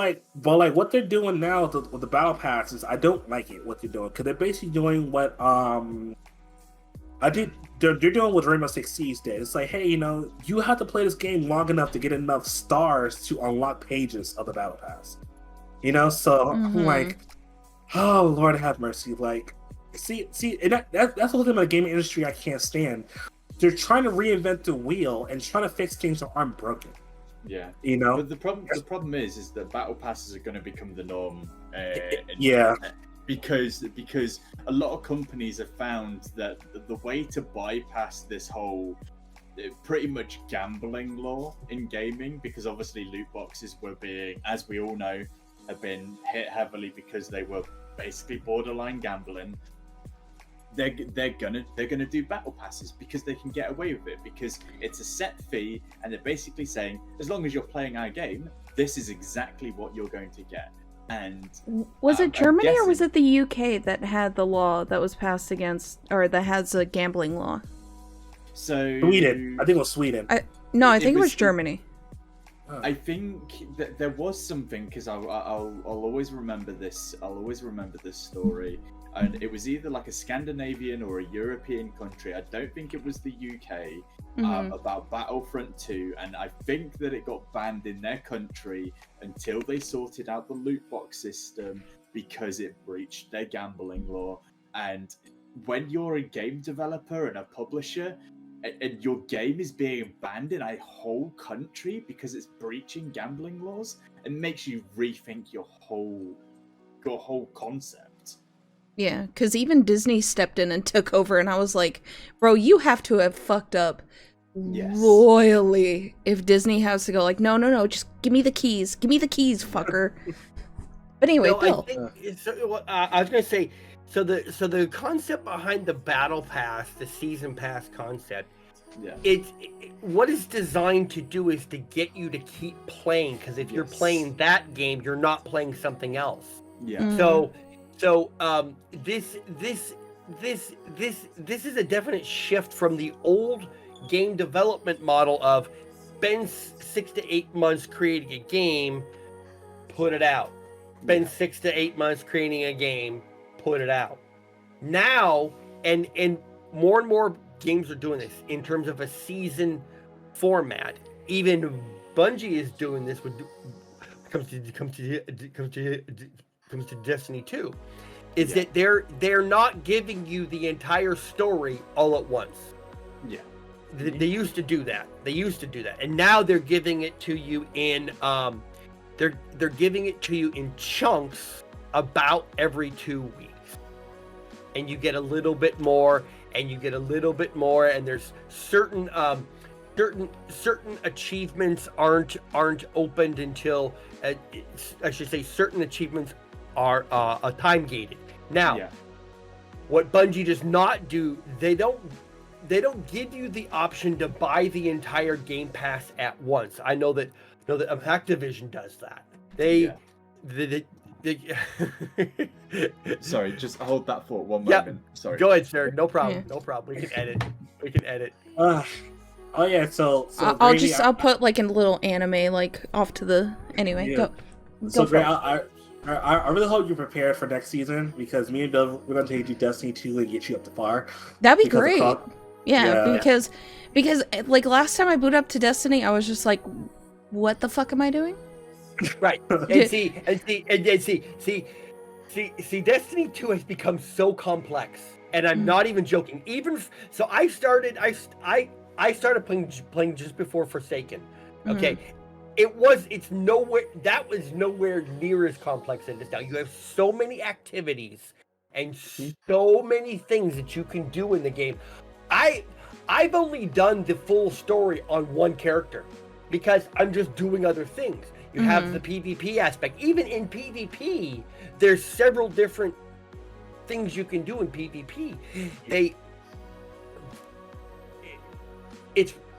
what they're doing now with the battle passes, I don't like it. What they're doing because they're basically doing what I did. They're doing what Rainbow Six Siege did. It's like, hey, you have to play this game long enough to get enough stars to unlock pages of the battle pass. So I'm like, oh Lord have mercy. Like, see, and that's the whole thing about the gaming industry I can't stand. They're trying to reinvent the wheel and trying to fix things that aren't broken. Yeah. You know? But the problem is that battle passes are going to become the norm. Yeah. Because a lot of companies have found that the way to bypass this whole pretty much gambling law in gaming, because obviously loot boxes were being, as we all know, have been hit heavily because they were basically borderline gambling. They're gonna do battle passes because they can get away with it, because it's a set fee and they're basically saying, as long as you're playing our game, this is exactly what you're going to get. And was it Germany or was it the UK that had the law that was passed against, or that has a gambling law? So Sweden. I think it was Sweden. I think it was Germany. I think that there was something, because I'll always remember this. I'll always remember this story, and it was either like a Scandinavian or a European country. I don't think it was the UK. About Battlefront 2, and I think that it got banned in their country until they sorted out the loot box system because it breached their gambling law. And when you're a game developer and a publisher, and your game is being banned in a whole country because it's breaching gambling laws, it makes you rethink your whole concept. Yeah, because even Disney stepped in and took over, and I was like, bro, you have to have fucked up royally if Disney has to go like, no, just give me the keys, fucker. But anyway, Bill. I was gonna say, so the concept behind the battle pass, the season pass concept, what it's designed to do is to get you to keep playing, because if you're playing that game, you're not playing something else. So this is a definite shift from the old game development model of spend 6 to 8 months creating a game, put it out. Spend 6 to 8 months creating a game, put it out. Now, and more and more games are doing this in terms of a season format. Even Bungie is doing this with comes to Destiny 2. Is that they're not giving you the entire story all at once. Yeah. They used to do that. And now they're giving it to you in they're giving it to you in chunks about every 2 weeks. And you get a little bit more, and you get a little bit more, and there's certain achievements aren't opened until I should say certain achievements are time gated. Now, what Bungie does not do, they don't give you the option to buy the entire Game Pass at once. I know that Activision does that. They Sorry, just hold that for 1 moment. Sorry. Go ahead, sir. No problem. No problem. We can edit. Oh yeah. So I'll put like a little anime like off to the go. So Gray, I really hope you're prepared for next season, because me and Bill, we're gonna take you Destiny 2 and get you up to par. That'd be great. Because like last time I booted up to Destiny, I was just like, what the fuck am I doing? Right. And see, Destiny 2 has become so complex, and I'm not even joking. So I started playing just before Forsaken. Okay. That was nowhere near as complex as it is now. You have so many activities and so many things that you can do in the game. I've only done the full story on one character because I'm just doing other things. You have the PvP aspect. Even in PvP, there's several different things you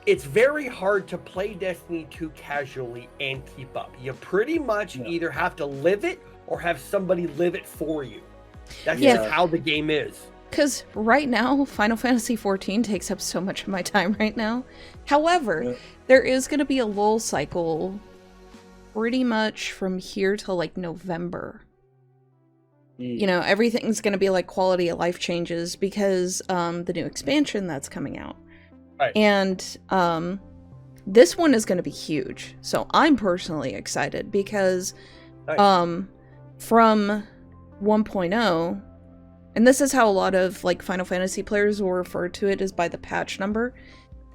it's very hard to play Destiny 2 casually and keep up. You pretty much either have to live it or have somebody live it for you. That's just how the game is. Because right now, Final Fantasy XIV takes up so much of my time right now. However, there is going to be a lull cycle pretty much from here till like November. You know, everything's going to be like quality of life changes because the new expansion that's coming out. Right. And this one is going to be huge. So I'm personally excited because from 1.0, and this is how a lot of like Final Fantasy players will refer to it, as by the patch number.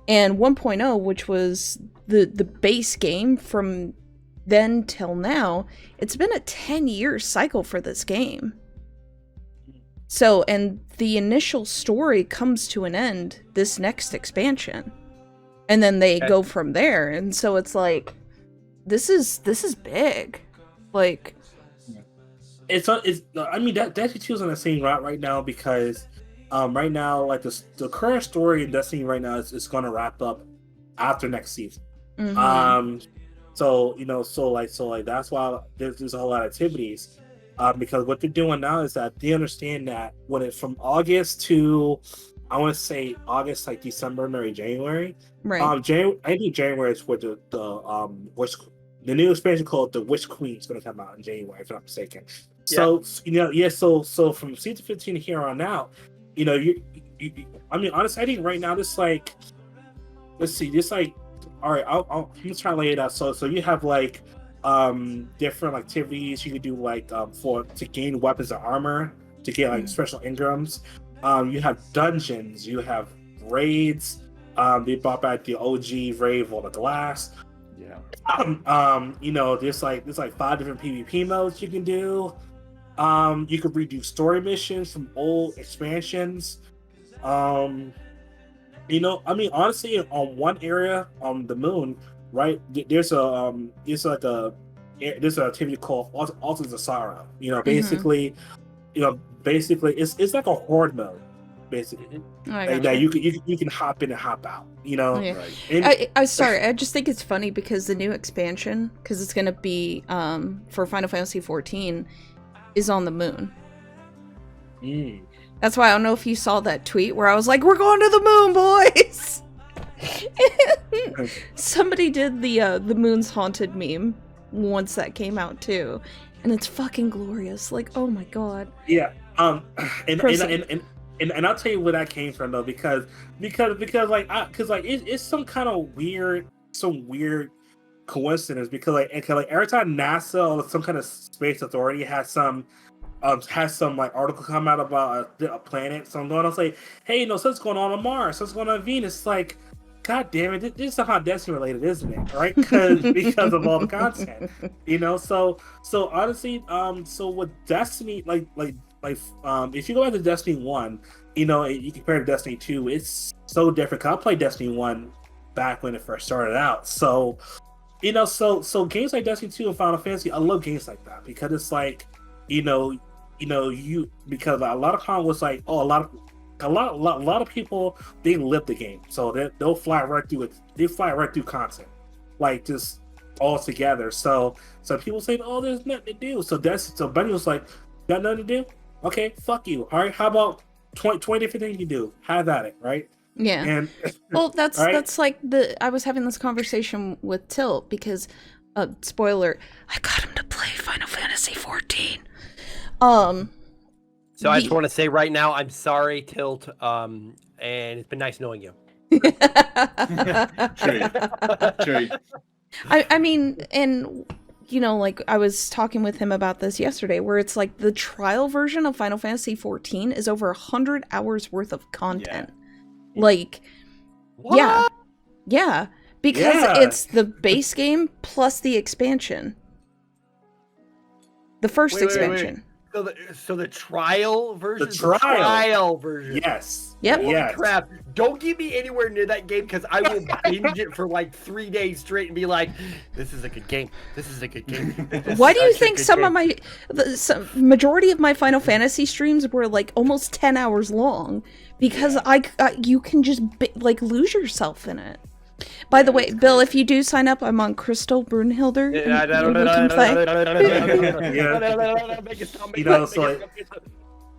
And 1.0, which was the base game from then till now, it's been a 10-year cycle for this game. So, and the initial story comes to an end this next expansion. And then they go from there. And so it's like, this is big. Like, I mean, Destiny 2 is on the same route right now because right now, like the current story in Destiny right now is going to wrap up after next season. So you know, so that's why there's a whole lot of activities. Because what they're doing now is that they understand that when it's from August to, I want to say August, like December, maybe January. right. I think January is where the new expansion called the Witch Queen is going to come out in January, if I'm not mistaken. So so from season 15 here on out, you know, you I mean, honestly, I think right now this like, let's see, this like, all right, I'm just trying to lay it out. So you have like different activities you can do, like to gain weapons and armor, to get like special engrams. You have dungeons, you have raids. They brought back the OG raid Vault of Glass. You know, there's like 5 different PvP modes you can do. You could redo story missions from old expansions. You know, I mean, honestly, on one area on the moon, right? There's an activity called Altars of Sorrow. You know, basically, it's like a horde mode, basically. That you can hop in and hop out. You know, I sorry, I just think it's funny because the new expansion, because it's gonna be for Final Fantasy XIV, is on the moon. That's why I don't know if you saw that tweet where I was like, "We're going to the moon, boys." Somebody did the moon's haunted meme once that came out too, and it's fucking glorious. Like, oh my god. Yeah. And I'll tell you where that came from though, because it's some kind of weird coincidence, because every time NASA or some kind of space authority has some like article come out about a planet, so I'm going to say, hey, you know, something's going on Mars, something's going on Venus. It's like, god damn it, this is somehow Destiny related, isn't it? Right? Because of all the content, you know. So honestly, so with Destiny, if you go back to Destiny 1, you know, you compare to Destiny 2, it's so different. 'Cause I played Destiny 1 back when it first started out. So, you know, so games like Destiny 2 and Final Fantasy, I love games like that because it's like, because a lot of con was like, oh, a lot of people, they live the game, so they'll fly right through it. They fly right through content, like just all together. So people say, oh, there's nothing to do. So Bunny was like, got nothing to do? Okay, fuck you. All right, how about 20 different things you do? Have at it, right? Yeah. And well, that's like I was having this conversation with Tilt because, spoiler, I got him to play Final Fantasy XIV. So I just want to say right now, I'm sorry, Tilt, and it's been nice knowing you. True. I mean, and you know, like I was talking with him about this yesterday, where it's like the trial version of Final Fantasy XIV is over 100 hours worth of content. Yeah. Like, What? yeah, because it's the base game plus the expansion, the first expansion. Wait. So the trial version? The trial version. Yes. Yep. Holy Yes. crap. Don't get me anywhere near that game because I will binge it for like 3 days straight and be like, this is a good game. This is a good game. Why do you think some majority of my Final Fantasy streams were like almost 10 hours long? Because you can just like lose yourself in it. By the way, Bill, if you do sign up, I'm on Crystal Brunhilder. And we can play. You know, so like,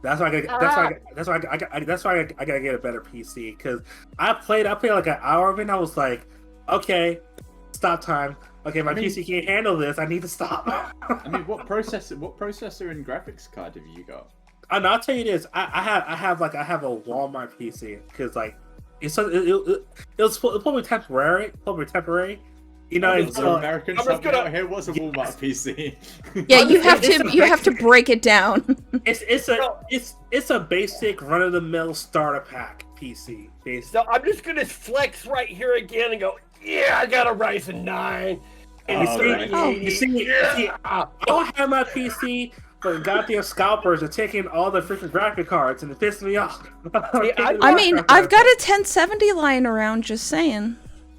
that's why I gotta get a better PC, because I played like an hour of it and I was like, okay, stop time. Okay, my PC can't handle this. I need to stop. I mean, what processor and graphics card have you got? And I'll tell you this, I have a Walmart PC, because like it's probably temporary. You know, American out here. What's a Walmart PC? Yeah, you have to break it down. It's a basic run of the mill starter pack PC. Basically. So I'm just gonna flex right here again and go, yeah, I got a Ryzen 9. And you see, I don't have my PC, but goddamn scalpers are taking all the freaking graphic cards, and it pisses me off. I mean, I've got a 1070 lying around. Just saying.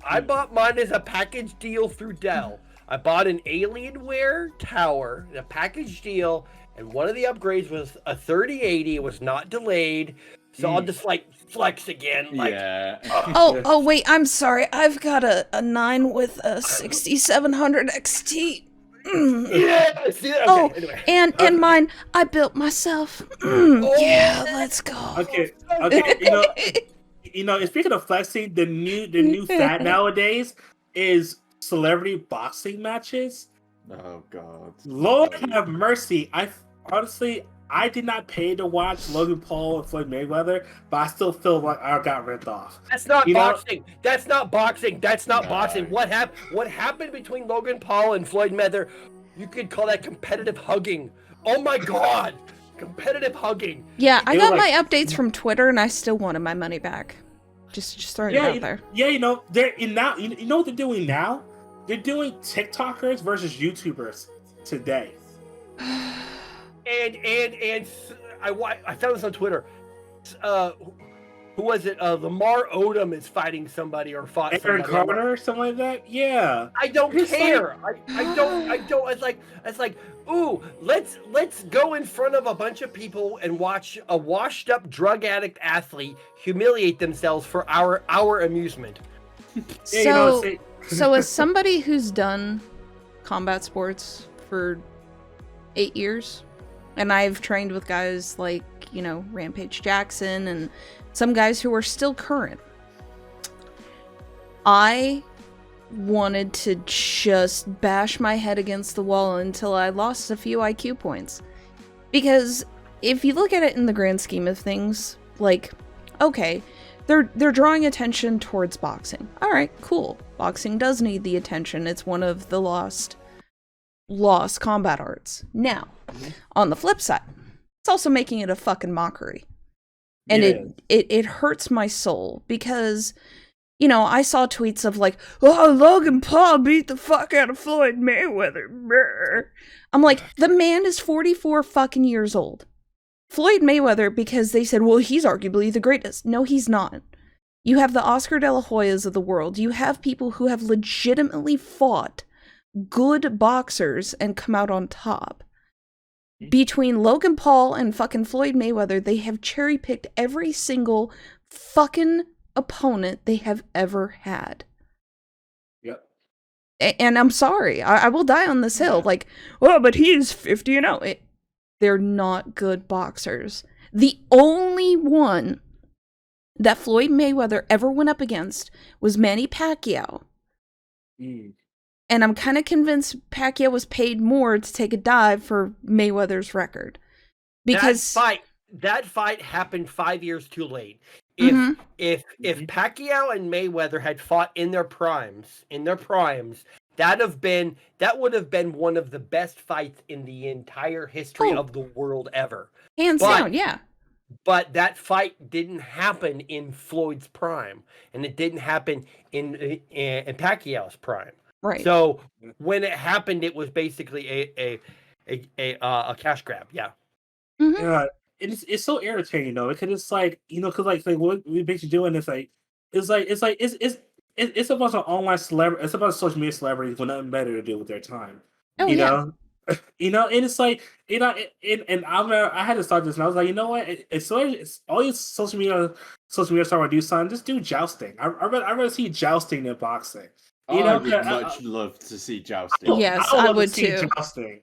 I bought mine as a package deal through Dell. I bought an Alienware tower, a package deal, and one of the upgrades was a 3080. It was not delayed, so I'll just like flex again. Like, yeah. Oh wait, I'm sorry. I've got a 9 with a 6700 XT. Yeah. See, okay, Oh, anyway. and mine I built myself. Yeah, let's go. Okay. You know, speaking of flexing, the new fad nowadays is celebrity boxing matches. Oh God. Lord have mercy. I did not pay to watch Logan Paul and Floyd Mayweather, but I still feel like I got ripped off. That's not boxing. That's not boxing. That's not boxing. What happened between Logan Paul and Floyd Mayweather? You could call that competitive hugging. Oh my God, competitive hugging. Yeah, I got my updates from Twitter, and I still wanted my money back. Just throwing it out there. Yeah, you know, they're in now. You know what they're doing now? They're doing TikTokers versus YouTubers today. And I found this on Twitter. Who was it? Lamar Odom is fighting somebody or fought Aaron somebody. Carter or something like that. Yeah. I don't care. I don't. It's like, ooh, let's go in front of a bunch of people and watch a washed up drug addict athlete humiliate themselves for our amusement. So as somebody who's done combat sports for 8 years, and I've trained with guys like, you know, Rampage Jackson and some guys who are still current, I wanted to just bash my head against the wall until I lost a few IQ points. Because if you look at it in the grand scheme of things, like, okay, they're drawing attention towards boxing. All right, cool. Boxing does need the attention. It's one of the lost combat arts. Now, on the flip side, it's also making it a fucking mockery. And it hurts my soul because, you know, I saw tweets of like, oh, Logan Paul beat the fuck out of Floyd Mayweather. Brr. I'm like, the man is 44 fucking years old. Floyd Mayweather, because they said, well, he's arguably the greatest. No, he's not. You have the Oscar de la Hoyas of the world. You have people who have legitimately fought good boxers and come out on top. Between Logan Paul and fucking Floyd Mayweather, they have cherry-picked every single fucking opponent they have ever had. Yep. And I'm sorry, I will die on this hill. Like, oh, but he's 50-0. They're not good boxers. The only one that Floyd Mayweather ever went up against was Manny Pacquiao. And I'm kind of convinced Pacquiao was paid more to take a dive for Mayweather's record. Because that fight happened 5 years too late. If Pacquiao and Mayweather had fought in their primes, that would have been one of the best fights in the entire history of the world ever. Hands down, yeah. But that fight didn't happen in Floyd's prime, and it didn't happen in Pacquiao's prime. Right. So when it happened, it was basically a cash grab. Yeah. Yeah. It's so irritating though, because it's like, you know, because like what we basically doing is it's a bunch of online celebrities, it's a bunch of social media celebrities with nothing better to do with their time. Oh, you yeah. know, And it's like, and I had to start this, and I was like, you know what? It's all these social media start to do something. Just do jousting. I rather see jousting than boxing. I would much love to see jousting. Yes, would I love would to see too. jousting.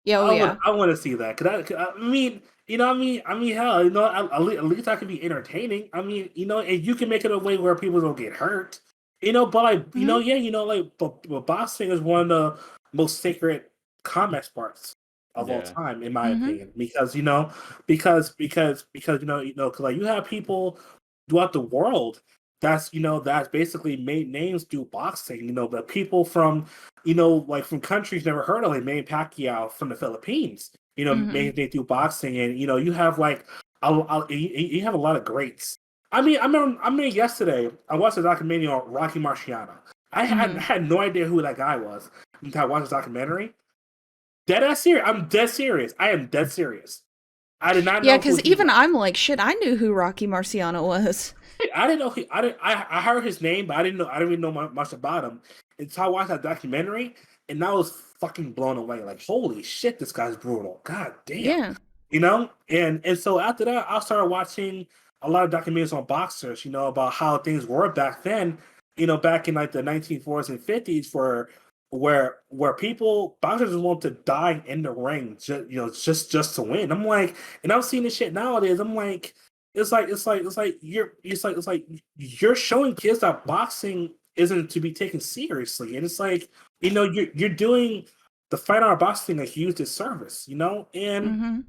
Yeah, oh yeah. I want to see that. I mean, hell, at least I can be entertaining. I mean, and you can make it a way where people don't get hurt. But like, but boxing is one of the most sacred combat sports of all time, in my opinion, because because like you have people throughout the world that's basically made names through boxing. The people from like from countries never heard of, like Manny Pacquiao from the Philippines. Made they do boxing, and you have like you have a lot of greats. I mean, yesterday I watched a documentary on Rocky Marciano. I had no idea who that guy was until I watched the documentary. Dead serious. I'm dead serious. I am dead serious. I did not know. Yeah, because even I'm like, shit, I knew who Rocky Marciano was. I didn't know. I heard his name, but I didn't know. I didn't even know much about him until I watched that documentary, and I was fucking blown away. Like, holy shit, this guy's brutal. God damn. Yeah. And so after that, I started watching a lot of documentaries on boxers. About how things were back then. Back in like the 1940s and 50s, where boxers want to die in the ring, just to win. I'm like, and I'm seeing this shit nowadays. I'm like. It's like you're showing kids that boxing isn't to be taken seriously, and it's like you're doing the fine art of boxing a huge disservice, and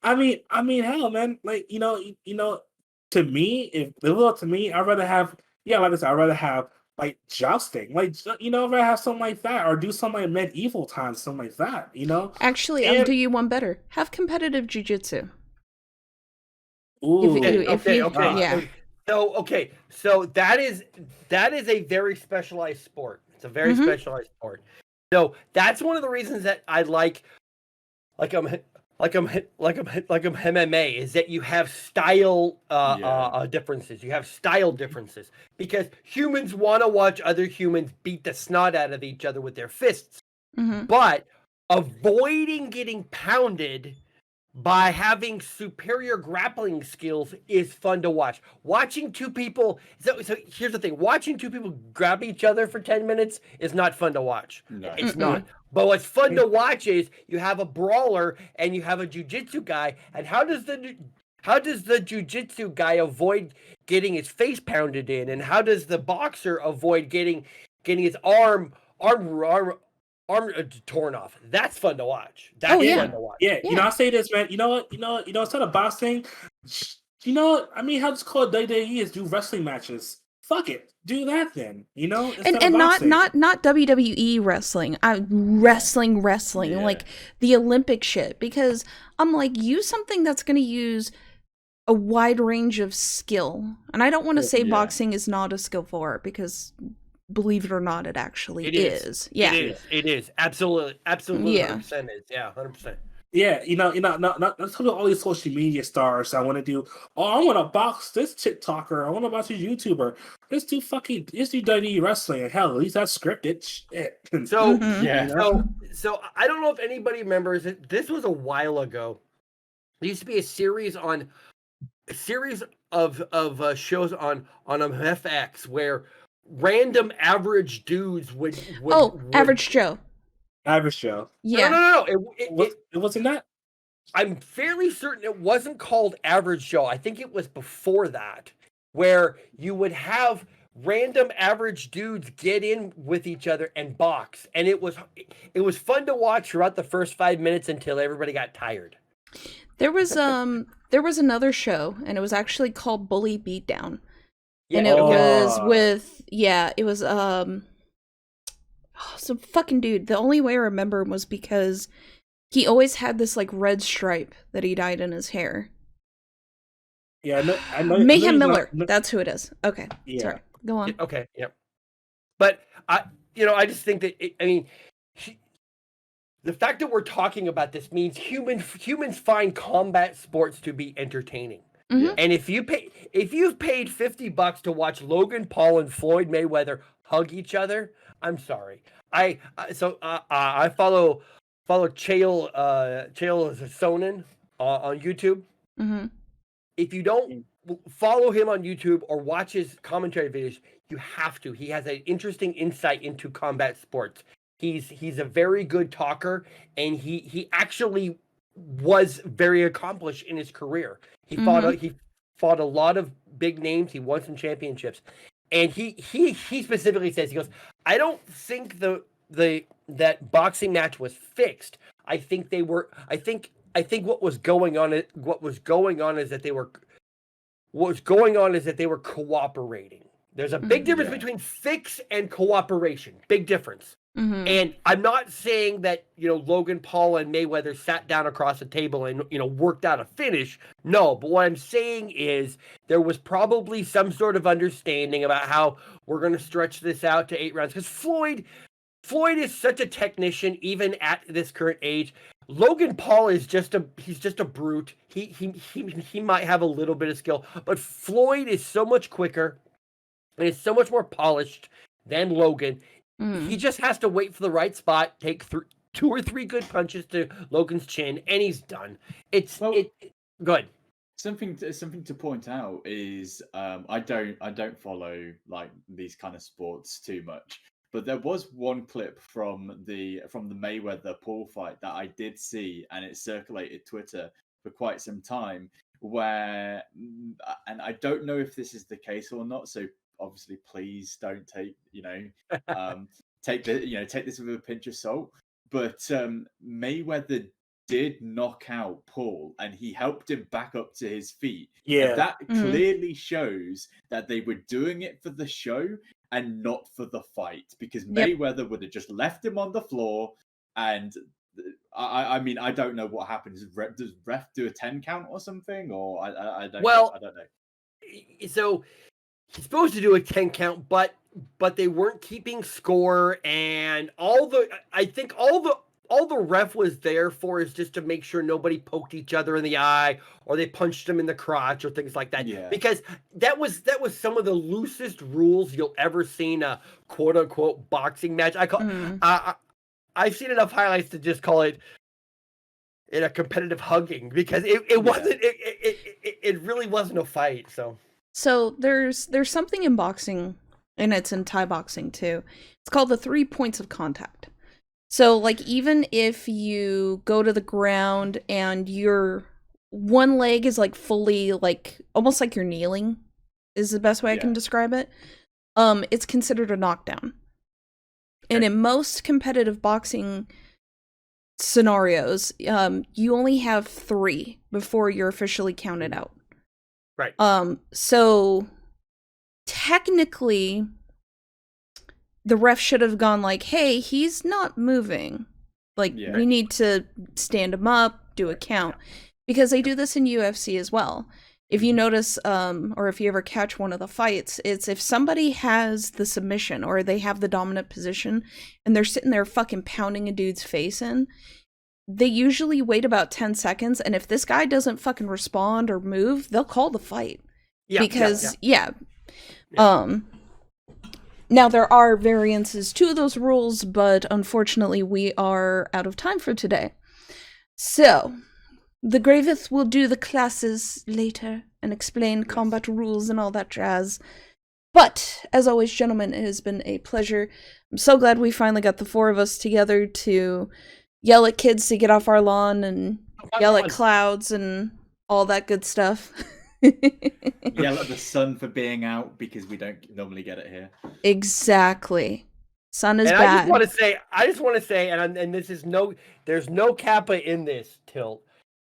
I mean hell, man, like to me, if it was up to me, I'd rather have like I said, I'd rather have like jousting, like I'd rather have something like that, or do something like medieval times, something like that, Actually, I'll do you one better. Have competitive jujitsu. Ooh. Yeah. So that is a very specialized sport. It's a very specialized sport. So that's one of the reasons that I like MMA is that you have style differences. You have style differences because humans want to watch other humans beat the snot out of each other with their fists, but avoiding getting pounded by having superior grappling skills is fun to watch. Watching two people, so here's the thing, watching two people grab each other for 10 minutes is not fun to watch. No. It's not. But what's fun to watch is you have a brawler and you have a jiu-jitsu guy, and how does the jiu-jitsu guy avoid getting his face pounded in, and how does the boxer avoid getting his arm torn off? That's fun to watch. That's fun to watch. Yeah, I say this, man. You know what? Instead of boxing, I mean, how just call it WWE is do wrestling matches. Fuck it, do that then. And not WWE wrestling. Wrestling, like the Olympic shit. Because I'm like, use something that's going to use a wide range of skill. And I don't want to say boxing is not a skillful art, because believe it or not, it actually is. Yeah, it is absolutely 100% is. Yeah, 100%. Yeah, not all these social media stars. I want to do. Oh, I want to box this TikToker. I want to box this YouTuber. Let's do WWE wrestling. Hell, at least that's scripted. Shit. So so I don't know if anybody remembers it. This was a while ago. There used to be a series of shows on FX where random average dudes would Average Joe. Average Joe. Yeah. No. It wasn't that. I'm fairly certain it wasn't called Average Joe. I think it was before that, where you would have random average dudes get in with each other and box, and it was fun to watch throughout the first 5 minutes until everybody got tired. There was another show, and it was actually called Bully Beatdown. And it was with some fucking dude. The only way I remember him was because he always had this like red stripe that he dyed in his hair. Yeah, I know. Mayhem Miller. That's who it is. Okay. Yeah. Sorry. Go on. Okay. Yep. But I just think that the fact that we're talking about this means humans find combat sports to be entertaining. And if you've paid $50 to watch Logan Paul and Floyd Mayweather hug each other, I'm sorry. I follow follow Chael Sonnen on YouTube. Mm-hmm. If you don't follow him on YouTube or watch his commentary videos, you have to. He has an interesting insight into combat sports. He's a very good talker, and he actually was very accomplished in his career. He fought a lot of big names. He won some championships, and he specifically says, he goes, I don't think that boxing match was fixed. I think they were. I think what was going on is that they were cooperating. There's a big difference between fix and cooperation. Big difference. Mm-hmm. And I'm not saying that, Logan Paul and Mayweather sat down across the table and, worked out a finish. No, but what I'm saying is there was probably some sort of understanding about how we're going to stretch this out to 8 rounds. Because Floyd is such a technician, even at this current age. Logan Paul is just a brute. He might have a little bit of skill, but Floyd is so much quicker and is so much more polished than Logan. He just has to wait for the right spot, take 2 or 3 good punches to Logan's chin, and he's done. Good. Something to point out is I don't follow like these kind of sports too much, but there was one clip from the Mayweather Paul fight that I did see, and it circulated Twitter for quite some time, where, and I don't know if this is the case or not, so obviously please don't take take this with a pinch of salt, but Mayweather did knock out Paul, and he helped him back up to his feet. Yeah, and that clearly shows that they were doing it for the show and not for the fight, because Mayweather would have just left him on the floor. And I mean, I don't know what happens. Does ref do a 10 count or something, or I don't know. So he's supposed to do a 10 count, but they weren't keeping score, and I think all the ref was there for is just to make sure nobody poked each other in the eye or they punched him in the crotch or things like that. Yeah. Because that was some of the loosest rules you'll ever see in a quote unquote boxing match. I've seen enough highlights to just call it in a competitive hugging, because it wasn't it really wasn't a fight. So there's something in boxing, and it's in Thai boxing too. It's called the 3 points of contact. So like, even if you go to the ground and your one leg is like fully, like almost like you're kneeling, is the best way I can describe it. It's considered a knockdown. Okay. And in most competitive boxing scenarios, you only have 3 before you're officially counted out. Right. So technically the ref should have gone like, hey, he's not moving. Like, we need to stand him up, do a count. Because they do this in UFC as well. If you notice, or if you ever catch one of the fights, it's if somebody has the submission or they have the dominant position and they're sitting there fucking pounding a dude's face in, they usually wait about 10 seconds, and if this guy doesn't fucking respond or move, they'll call the fight. Now there are variances to those rules, but unfortunately we are out of time for today. So, the Gravith will do the classes later and explain combat rules and all that jazz. But, as always, gentlemen, it has been a pleasure. I'm so glad we finally got the 4 of us together to yell at kids to get off our lawn and yell at clouds and all that good stuff. Yell at the sun for being out, because we don't normally get it here. Exactly. Sun is and bad. I just want to say, and this is there's no Kappa in this, Tilt.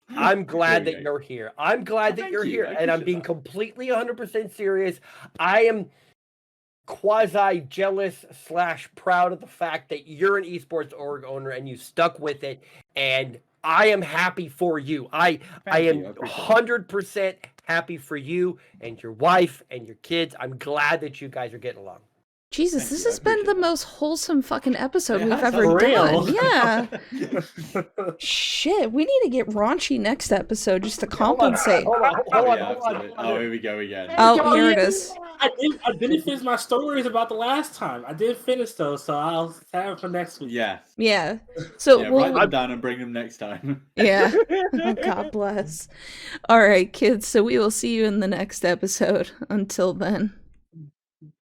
I'm glad that you're here. I'm glad that you're here, and I'm being completely 100% serious. I am quasi jealous / proud of the fact that you're an esports org owner and you stuck with it, and I am happy for you. I am 100% happy for you and your wife and your kids. I'm glad that you guys are getting along. Jesus, Thank this you, I has been the appreciate that. most wholesome fucking episode It we've has, ever for done. real. Yeah. Shit, we need to get raunchy next episode just to Hold on, compensate. hold on, Oh, hold on, yeah, hold on. absolutely. Oh, here we go again. Oh, here it is. I didn't finish my stories about the last time. I did finish those, so I'll have it for next week. Yeah. Yeah. So Yeah, we'll. write them down and bring them next time. Yeah. Oh, God bless. All right, kids. So we will see you in the next episode. Until then.